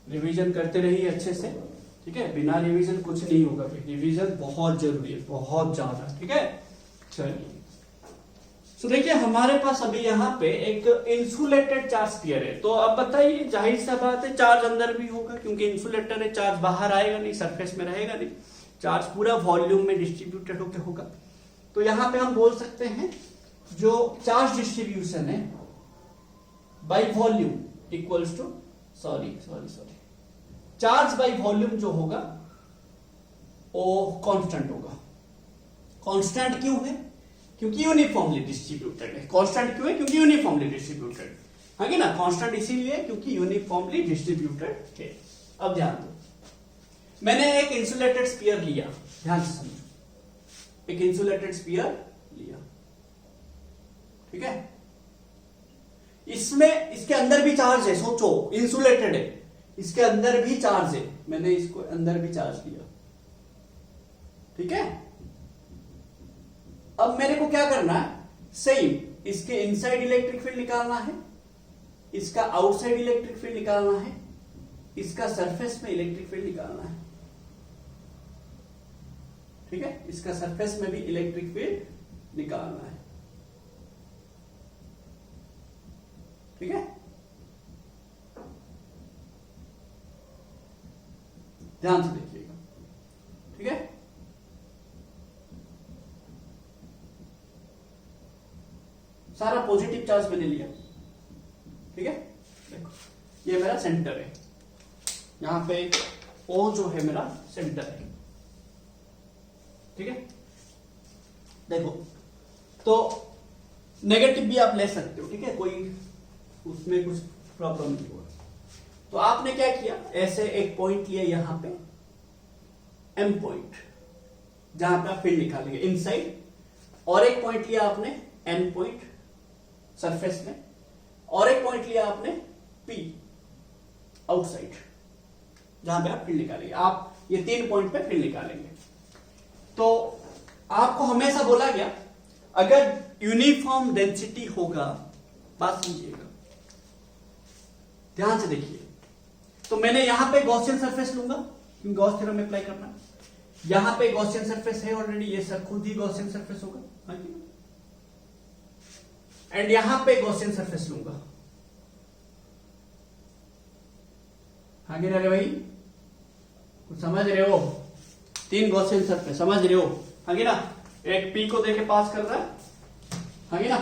रिवीजन करते रहिए अच्छे से, ठीक है, बिना रिवीजन कुछ नहीं होगा भाई, रिवीजन बहुत जरूरी है, बहुत ज्यादा, ठीक है। चलिए तो देखिए हमारे पास अभी यहाँ पे एक इंसुलेटेड चार्ज स्फीयर है, तो अब बताइए जाहिर सा बात है चार्ज अंदर भी होगा, क्योंकि इंसुलेटर है, चार्ज बाहर आएगा नहीं, सरफेस में रहेगा नहीं, चार्ज पूरा वॉल्यूम में डिस्ट्रीब्यूटेड होकर होगा। तो यहाँ पे हम बोल सकते हैं जो चार्ज डिस्ट्रीब्यूशन है by volume equals to sorry charge by volume जो होगा वो कांस्टेंट होगा। कांस्टेंट क्यों है? क्योंकि यूनिफॉर्मली डिस्ट्रीब्यूटेड है। कांस्टेंट क्यों है? क्योंकि यूनिफॉर्मली डिस्ट्रीब्यूटेड है ना। कांस्टेंट इसीलिए क्योंकि यूनिफॉर्मली डिस्ट्रीब्यूटेड है। अब ध्यान दो, मैंने एक इंसुलेटेड स्फीयर लिया, ध्यान से समझो, एक इंसुलेटेड स्फीयर लिया, ठीक है, इसमें इसके अंदर भी चार्ज है, सोचो इंसुलेटेड है, इसके अंदर भी चार्ज है, मैंने इसको अंदर भी चार्ज दिया, ठीक है। अब मेरे को क्या करना है, सेम इसके इनसाइड इलेक्ट्रिक फील्ड निकालना है, इसका आउटसाइड इलेक्ट्रिक फील्ड निकालना है, इसका सरफेस में इलेक्ट्रिक फील्ड निकालना है, ठीक है, इसका सरफेस में भी इलेक्ट्रिक फील्ड निकालना है, ठीक है। ध्यान से देखिएगा, ठीक है। सारा पॉजिटिव चार्ज मैंने लिया, ठीक है। देखो ये मेरा सेंटर है, यहां पे O जो है मेरा सेंटर है, ठीक है। देखो तो नेगेटिव भी आप ले सकते हो, ठीक है, कोई उसमें कुछ प्रॉब्लम नहीं हुआ। तो आपने क्या किया, ऐसे एक पॉइंट लिया यहां पे M पॉइंट, जहां पे आप फील्ड निकालेंगे इनसाइड, और एक पॉइंट लिया आपने N पॉइंट सरफेस में, और एक पॉइंट लिया आपने P आउटसाइड, जहां पे आप फील्ड निकालेंगे। आप ये 3 पॉइंट पे फील्ड निकालेंगे। तो आपको हमेशा बोला गया अगर यूनिफॉर्म डेंसिटी होगा, बात समझिएगा, ध्यान से देखिए, तो मैंने यहां पे गॉसियन सरफेस लूंगा क्योंकि गॉस थ्योरम अप्लाई करना है, यहां पे गॉसियन सरफेस है ऑलरेडी, ये सर खुद ही गॉसियन सरफेस होगा, एंड यहां पे गॉसियन सरफेस लूंगा। आगे रहे भाई, कुछ समझ रहे हो? 3 गॉसियन सरफेस समझ रहे हो, आगे ना, एक P को देके पास कर रहा है, आगे ना,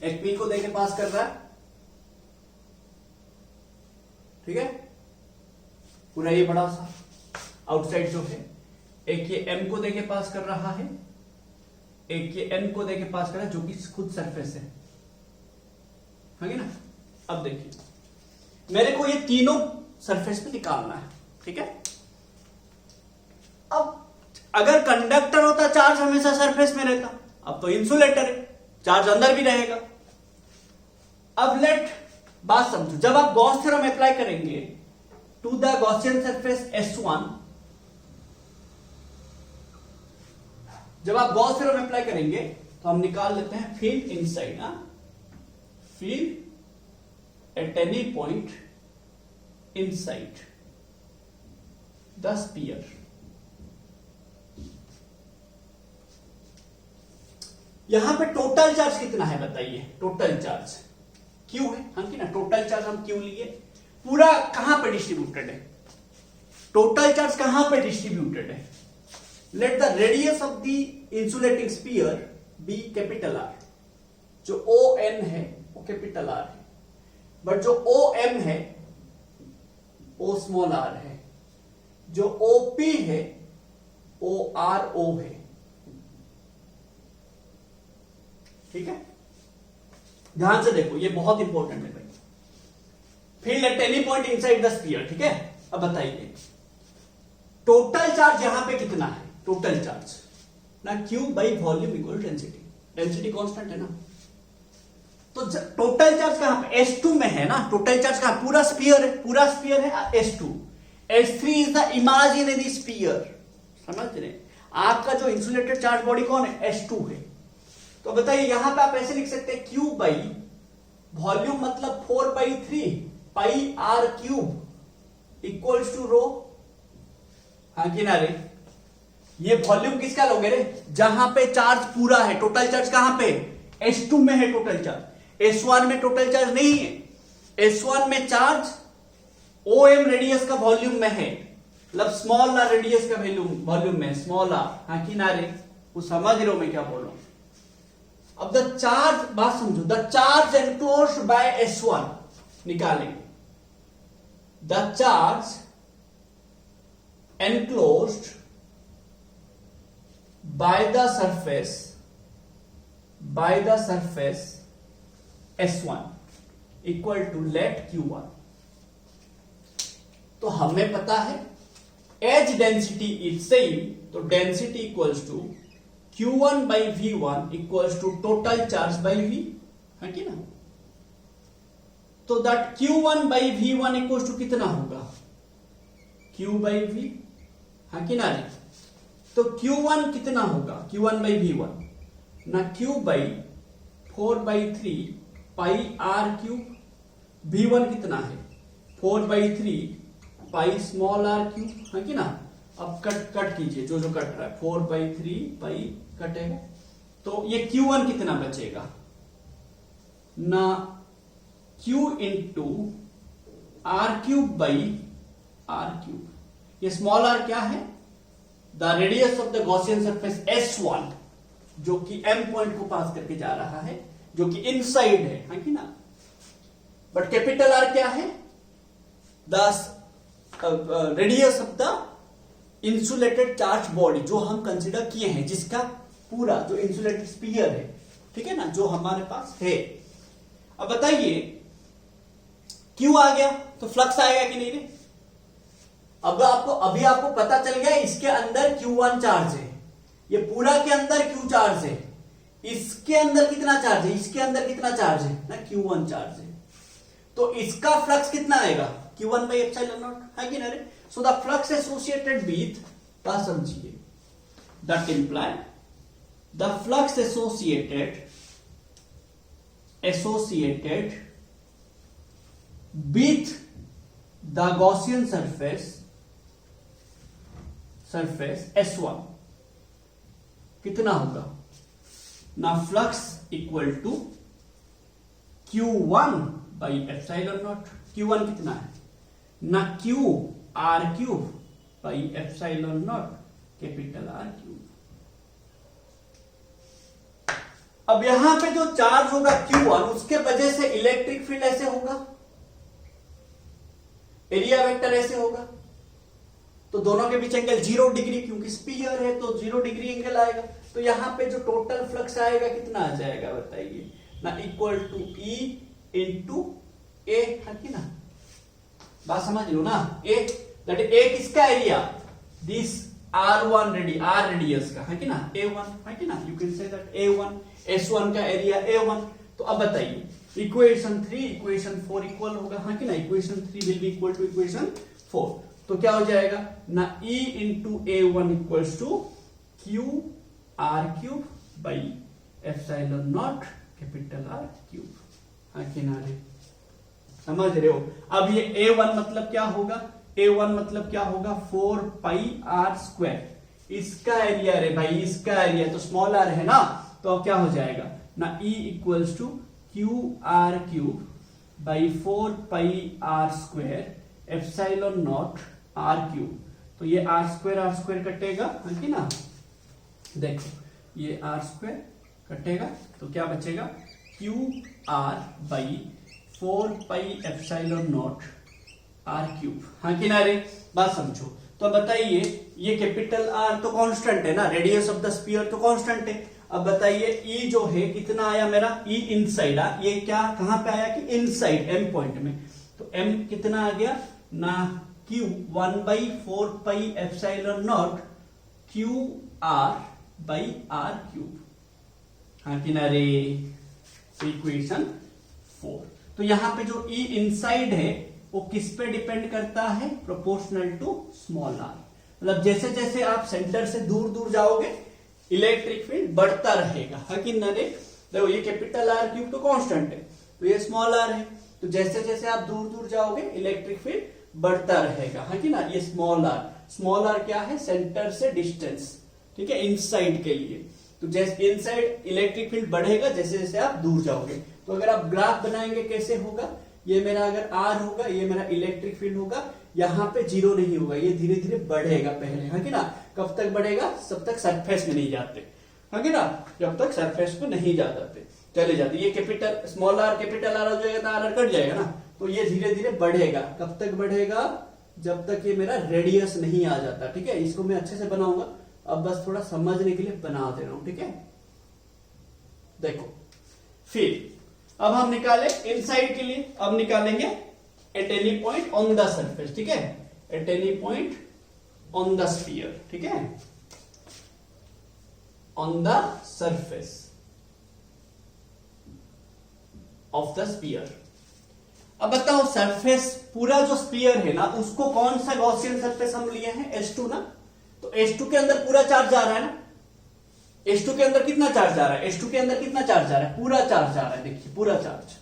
एक P को देके पास कर रहा है, ठीक है, पूरा ये बड़ा सा आउटसाइड जो है, एक ये M को देके पास कर रहा है, एक ये N को देके पास कर रहा है, जो कि खुद सरफेस है ना। अब देखिए मेरे को ये तीनों सरफेस पे निकालना है, ठीक है। अब अगर कंडक्टर होता चार्ज हमेशा सरफेस में रहता, अब तो इंसुलेटर है, चार्ज अंदर भी रहेगा। अब लेट बात समझो, जब आप गॉस थ्योरम अप्लाई करेंगे to the Gaussian surface S1, जब आप गॉस थ्योरम अप्लाई करेंगे तो हम निकाल लेते हैं field inside, field at any point inside the sphere. यहां पे टोटल चार्ज कितना है बताइए? टोटल चार्ज क्यू है, हाँ कि ना? टोटल चार्ज हम क्यू लिए, पूरा कहां पे डिस्ट्रीब्यूटेड है? टोटल चार्ज कहां पे डिस्ट्रीब्यूटेड है? Let the radius of the insulating sphere be capital R. जो ओ एन है वो कैपिटल आर है, बट जो ओ एम है वो स्मॉल आर है, जो ओ पी है वो आर ओ है। ठीक है, ध्यान से देखो, ये बहुत इंपॉर्टेंट है भाई। Field at any point inside the sphere. ठीक है, अब बताइए टोटल चार्ज यहां पे कितना है? टोटल चार्ज ना Q by volume equal density, density constant है ना। तो टोटल चार्ज कहां पे? S2 में है ना। टोटल चार्ज कहां? पूरा स्फीयर है, पूरा स्फीयर है S2। S3 is the imaginary sphere. समझ रहे? आपका जो इंसुलेटेड चार्ज बॉडी कौन है? S2 है। तो बताइए यहां पे आप ऐसे लिख सकते हैं क्यू बाई वॉल्यूम मतलब 4/3 pi R cube equals to रो। हाँ कि ना रे? ये वॉल्यूम किसका लोगे रे? जहां पे चार्ज पूरा है। टोटल चार्ज कहां पे? S2 में है टोटल चार्ज, S1 में टोटल चार्ज नहीं है। S1 में चार्ज OM रेडियस का वॉल्यूम में है, मतलब स्मॉल आर रेडियस का वॉल्यूम में, स्मॉल आर। हाँ कि ना रे? वो समझ रहे हो मैं क्या बोल रहा हूं? अब द चार्ज, बात समझो, the charge enclosed bye S1 निकालेंगे। The charge enclosed by the surface S1 equal to let Q1। तो हमें पता है एज डेंसिटी इज सेम, तो density equals to Q1 by V1 equals to total charge by V, है कि ना? तो that Q1 by V1 equals to कितना होगा? Q by V, है कि ना? तो Q1 कितना होगा? Q1 by V1 ना Q by 4/3 pi R cube. V1 कितना है? 4/3 पाई स्मॉल आर क्यूब, है कि ना? अब कट कीजिए, जो कट रहा है 4/3 पाई कटेगा, तो ये Q1 कितना बचेगा ना? Q into R cube by R cube. ये स्मॉल आर क्या है? The radius of the Gaussian surface S1, जो कि M पॉइंट को पास करके जा रहा है, जो कि इनसाइड है कि ना? बट कैपिटल आर क्या है? The radius of the insulated charge body, जो हम कंसिडर किए हैं, जिसका पूरा जो इंसुलेटेड स्फीयर है, ठीक है ना, जो हमारे पास है। अब बताइए क्यू आ गया तो फ्लक्स आएगा कि नहीं रे? अभी आपको पता चल गया इसके अंदर Q1 चार्ज है, ये पूरा के अंदर Q चार्ज है, इसके अंदर कितना चार्ज है? इसके अंदर कितना चार्ज है ना? Q1 चार्ज है। तो इसका फ्लक्स कितना आएगा? Q1 by epsilon naught, है कि ना रे? So the flux associated with, बात समझिए, that imply the flux associated with the Gaussian surface S1 कितना होगा ना? Flux equal to Q1 by epsilon naught. Q1 कितना है ना? Q R cube by epsilon naught capital R cube. अब यहां पे जो चार्ज होगा Q1, उसके वजह से इलेक्ट्रिक फील्ड ऐसे होगा, एरिया वेक्टर ऐसे होगा, तो दोनों के बीच एंगल 0 डिग्री, क्योंकि स्फीयर है तो 0 डिग्री एंगल आएगा। तो यहां पे जो टोटल फ्लक्स आएगा कितना आ जाएगा बताइए ना? इक्वल टू E इंटू ए, है कि ना? बात समझ लो ना? ए दैट ए किसका एरिया? दिस R1 रेडियस का, है कि ना? A1, है कि ना? You can say that A1, S1 का एरिया A1। तो अब बताइए इक्वेशन 3 इक्वेशन 4 इक्वल होगा, हाँ कि ना? Equation 3 will be equal to equation 4, तो क्या हो जाएगा ना? E into A1 equals to Q R cube by epsilon naught capital R cube. हाँ किनारे समझ रहे हो। अब ये A1 मतलब क्या होगा, A1 मतलब क्या होगा 4 पाई आर स्क्वायर। इसका एरिया रे भाई, इसका एरिया तो स्मॉल आर है ना, तो अब क्या हो जाएगा ना E equals to Q R cube by 4 pi R square epsilon naught R cube. तो ये आर स्क्वायर कटेगा, है कि ना। देखो ये आर स्क्वायर कटेगा तो क्या बचेगा Q R by 4 pi epsilon naught R cube. हाँ कि ना रे, बात समझो। तो बताइए ये कैपिटल आर तो कांस्टेंट है ना, रेडियस ऑफ द स्फीयर तो कांस्टेंट है। अब बताइए ई जो है कितना आया मेरा, ई इनसाइड ये क्या कहां पे आया कि इनसाइड एम पॉइंट में। तो एम कितना आ गया ना Q 1/4 pi epsilon naught Q R by R cube. हाँ कि ना रे, इक्वेशन 4। तो यहां पे जो ई इनसाइड है वो किस पे डिपेंड करता है, प्रोपोर्शनल टू स्मॉल आर। मतलब जैसे जैसे आप सेंटर से दूर दूर जाओगे इलेक्ट्रिक फील्ड बढ़ता रहेगा। है कि ना रे। देखो ये कैपिटल आर क्यूब तो कांस्टेंट है, तो ये स्मॉल आर है, तो जैसे जैसे आप दूर दूर जाओगे इलेक्ट्रिक फील्ड बढ़ता रहेगा। है कि ना। ये स्मॉल आर क्या है, सेंटर से डिस्टेंस, ठीक है, इनसाइड के लिए। तो जैसे इनसाइड इलेक्ट्रिक फील्ड बढ़ेगा जैसे जैसे आप दूर जाओगे। तो अगर आप ग्राफ बनाएंगे कैसे होगा, ये मेरा अगर आर होगा, ये मेरा इलेक्ट्रिक फील्ड होगा, यहाँ पे जीरो नहीं होगा, ये धीरे धीरे बढ़ेगा पहले। है कि ना। कब तक बढ़ेगा, सब तक सरफेस में नहीं जाते। है कि ना, जब तक सरफेस में नहीं जाते चले जाते। ये capital small are capital R हो जाएगा तो आर कट जाएगा ना, तो ये धीरे धीरे बढ़ेगा। कब तक बढ़ेगा, जब तक ये मेरा रेडियस नहीं आ जाता। ठीक है, इसको मैं अच्छे से बनाऊंगा, अब बस थोड़ा समझने के लिए बना दे रहा हूं। ठीक है, देखो फिर अब हम निकाले इनसाइड के लिए, अब निकालेंगे eight any point on the surface. ठीक है, at any point on the sphere. ठीक है, on the surface of the sphere. अब बताओ सरफेस पूरा जो स्फीयर है ना, उसको कौन सा गॉसियन सरफेस हम लिए हैं, S2 ना। तो S2 के अंदर पूरा चार्ज जा रहा है ना। S2 के अंदर कितना चार्ज जा रहा है, S2 के अंदर कितना चार्ज जा रहा है, पूरा चार्ज जा रहा है। देखिए पूरा चार्ज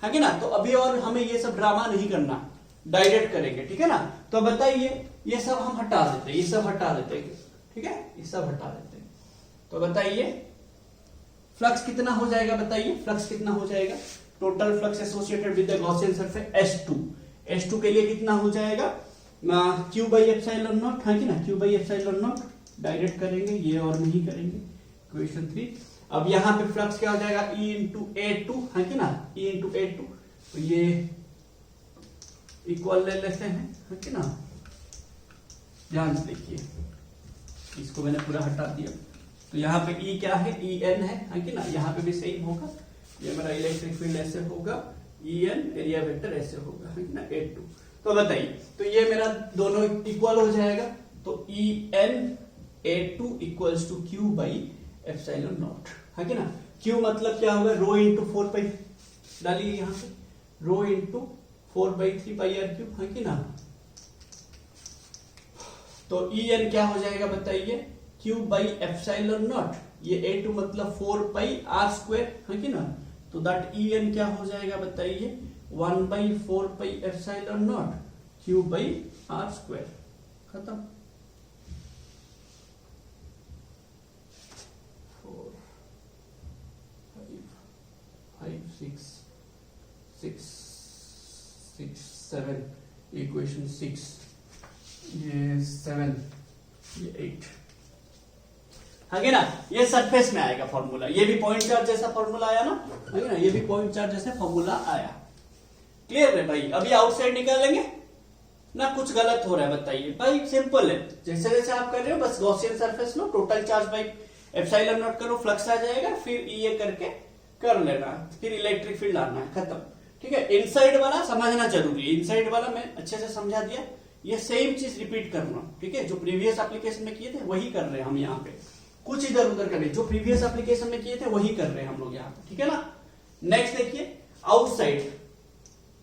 है कि ना। तो अभी और हमें ये सब ड्रामा नहीं करना, डायरेक्ट करेंगे। ठीक है ना। तो बताइए ये सब हम हटा देते हैं, ये सब हटा देते हैं। ठीक है, ये सब हटा देते हैं। तो बताइए फ्लक्स कितना हो जाएगा, बताइए फ्लक्स कितना हो जाएगा। Total flux associated with the Gaussian surface S2 के लिए कितना हो जाएगा क्यू बाई एप्सिलॉन नॉट। है कि ना, Q by epsilon not direct करेंगे, ये और नहीं करेंगे। इक्वेशन 3। अब यहां पे फ्लक्स क्या हो जाएगा E इंटू A2। है कि ना, E इंटू A2। तो ये इक्वल ले लेते हैं। है कि ना, ध्यान से देखिए, इसको मैंने पूरा हटा दिया। तो यहाँ पे E क्या है, EN है कि ना। यहाँ पे भी सेम होगा, ये मेरा इलेक्ट्रिक फील्ड ऐसे होगा, EN एरिया वेक्टर ऐसे होगा। है कि ना, A2। तो बताइए, तो ये मेरा दोनों इक्वल हो जाएगा। तो EN A2 equals to Q by epsilon naught. है कि ना। Q मतलब क्या होगा, रो इंटू 4 पाई, डालिए यहाँ पे, rho into 4/3 pi R cube. है कि ना। तो EN क्या हो जाएगा बताइए, Q बाई एप्सिलॉन नॉट। ये A2 मतलब 4 पाई आर स्क्वायर। है कि ना। तो दैट EN क्या हो जाएगा बताइए, 1/4 pi epsilon naught Q by R square. खत्म। 4 5 6 6 6 7 इक्वेशन 6, ये 7, ये 8। है ना। ये सरफेस में आएगा फॉर्मूला, ये भी पॉइंट चार्ज जैसा फॉर्मूला आया ना। है ना, ये भी पॉइंट चार्ज जैसा फॉर्मूला आया। क्लियर है भाई। अभी आउटसाइड निकालेंगे ना, कुछ गलत हो रहा है बताइए भाई। सिंपल है, जैसे जैसे आप कर रहे हो बस Gaussian surface low, total charge by epsilon not करो, फ्लक्स आ जाएगा, फिर ये करके कर लेना, फिर इलेक्ट्रिक फील्ड आना है, खत्म। ठीक है, इनसाइड वाला समझना जरूरी है। इनसाइड वाला मैं अच्छे से समझा दिया, ये सेम चीज रिपीट करना। ठीक है, जो प्रीवियस एप्लीकेशन में किए थे वही कर रहे हैं हम यहाँ पे, कुछ इधर उधर करने, जो प्रीवियस एप्लीकेशन में किए थे वही कर रहे हैं हम लोग यहाँ पे। ठीक है ना। नेक्स्ट देखिए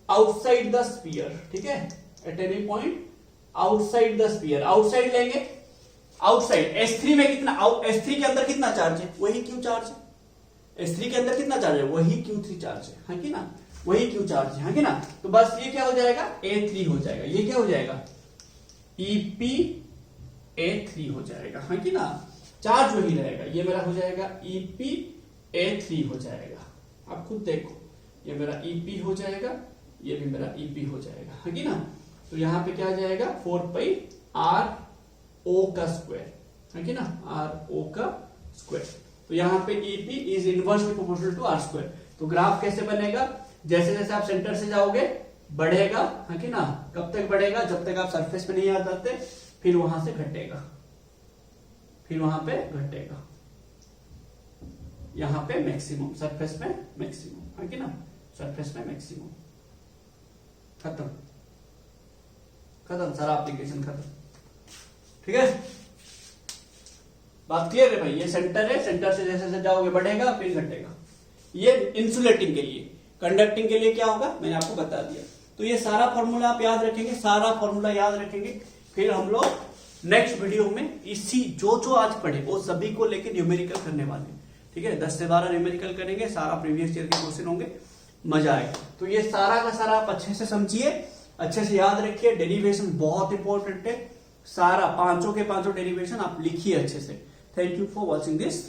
आउटसाइड द स्फीयर। ठीक है, at any point outside the sphere. Outside लेंगे, आउटसाइड S3 में कितना, S3 के अंदर कितना चार्ज है, वही क्यू चार्ज है। S3 के अंदर कितना चार्ज है, वही Q3 चार्ज है कि ना, वही Q चार्ज है कि ना। तो बस ये क्या हो जाएगा, A3 हो जाएगा, ये क्या हो जाएगा, EP_A3 हो जाएगा, है कि ना, चार्ज वही रहेगा, ये मेरा हो जाएगा EP_A3 हो जाएगा। आप खुद देखो, ये मेरा EP हो जाएगा, ये भी मेरा EP हो जाएगा, है कि ना। तो यहाँ पे क्या आ जाएगा, 4πRO का स्क्वायर, है कि ना, RO का स्क्वायर। तो यहाँ पे EP is inversely proportional to R square. तो ग्राफ कैसे बनेगा, जैसे जैसे आप सेंटर से जाओगे बढ़ेगा, है कि ना, कब तक बढ़ेगा, जब तक आप सरफेस पे नहीं आ जाते, फिर वहां से घटेगा, फिर वहां पे घटेगा, यहां पे मैक्सिमम, सरफेस में मैक्सिमम, है कि ना, सरफेस में मैक्सिमम, खत्म खत्म, सारा एप्लीकेशन खत्म। ठीक है, बात क्लियर है भाई। ये सेंटर है, सेंटर से जैसे जैसे जाओगे बढ़ेगा फिर घटेगा। ये इंसुलेटिंग के लिए, कंडक्टिंग के लिए क्या होगा मैंने आपको बता दिया। तो ये सारा फॉर्मूला आप याद रखेंगे, सारा फॉर्मूला याद रखेंगे। फिर हम लोग नेक्स्ट वीडियो में इसी जो जो आज पढ़े वो सभी को लेके न्यूमेरिकल करने वाले हैं। ठीक है, 10 से 12 न्यूमेरिकल करेंगे, सारा प्रीवियस ईयर के क्वेश्चन होंगे, मजा आएगा। तो ये सारा का सारा आप अच्छे से समझिए, अच्छे से याद रखिए। डेरिवेशन बहुत इंपॉर्टेंट है, सारा पांचों के पांचों डेरिवेशन आप लिखिए अच्छे से। Thank you for watching this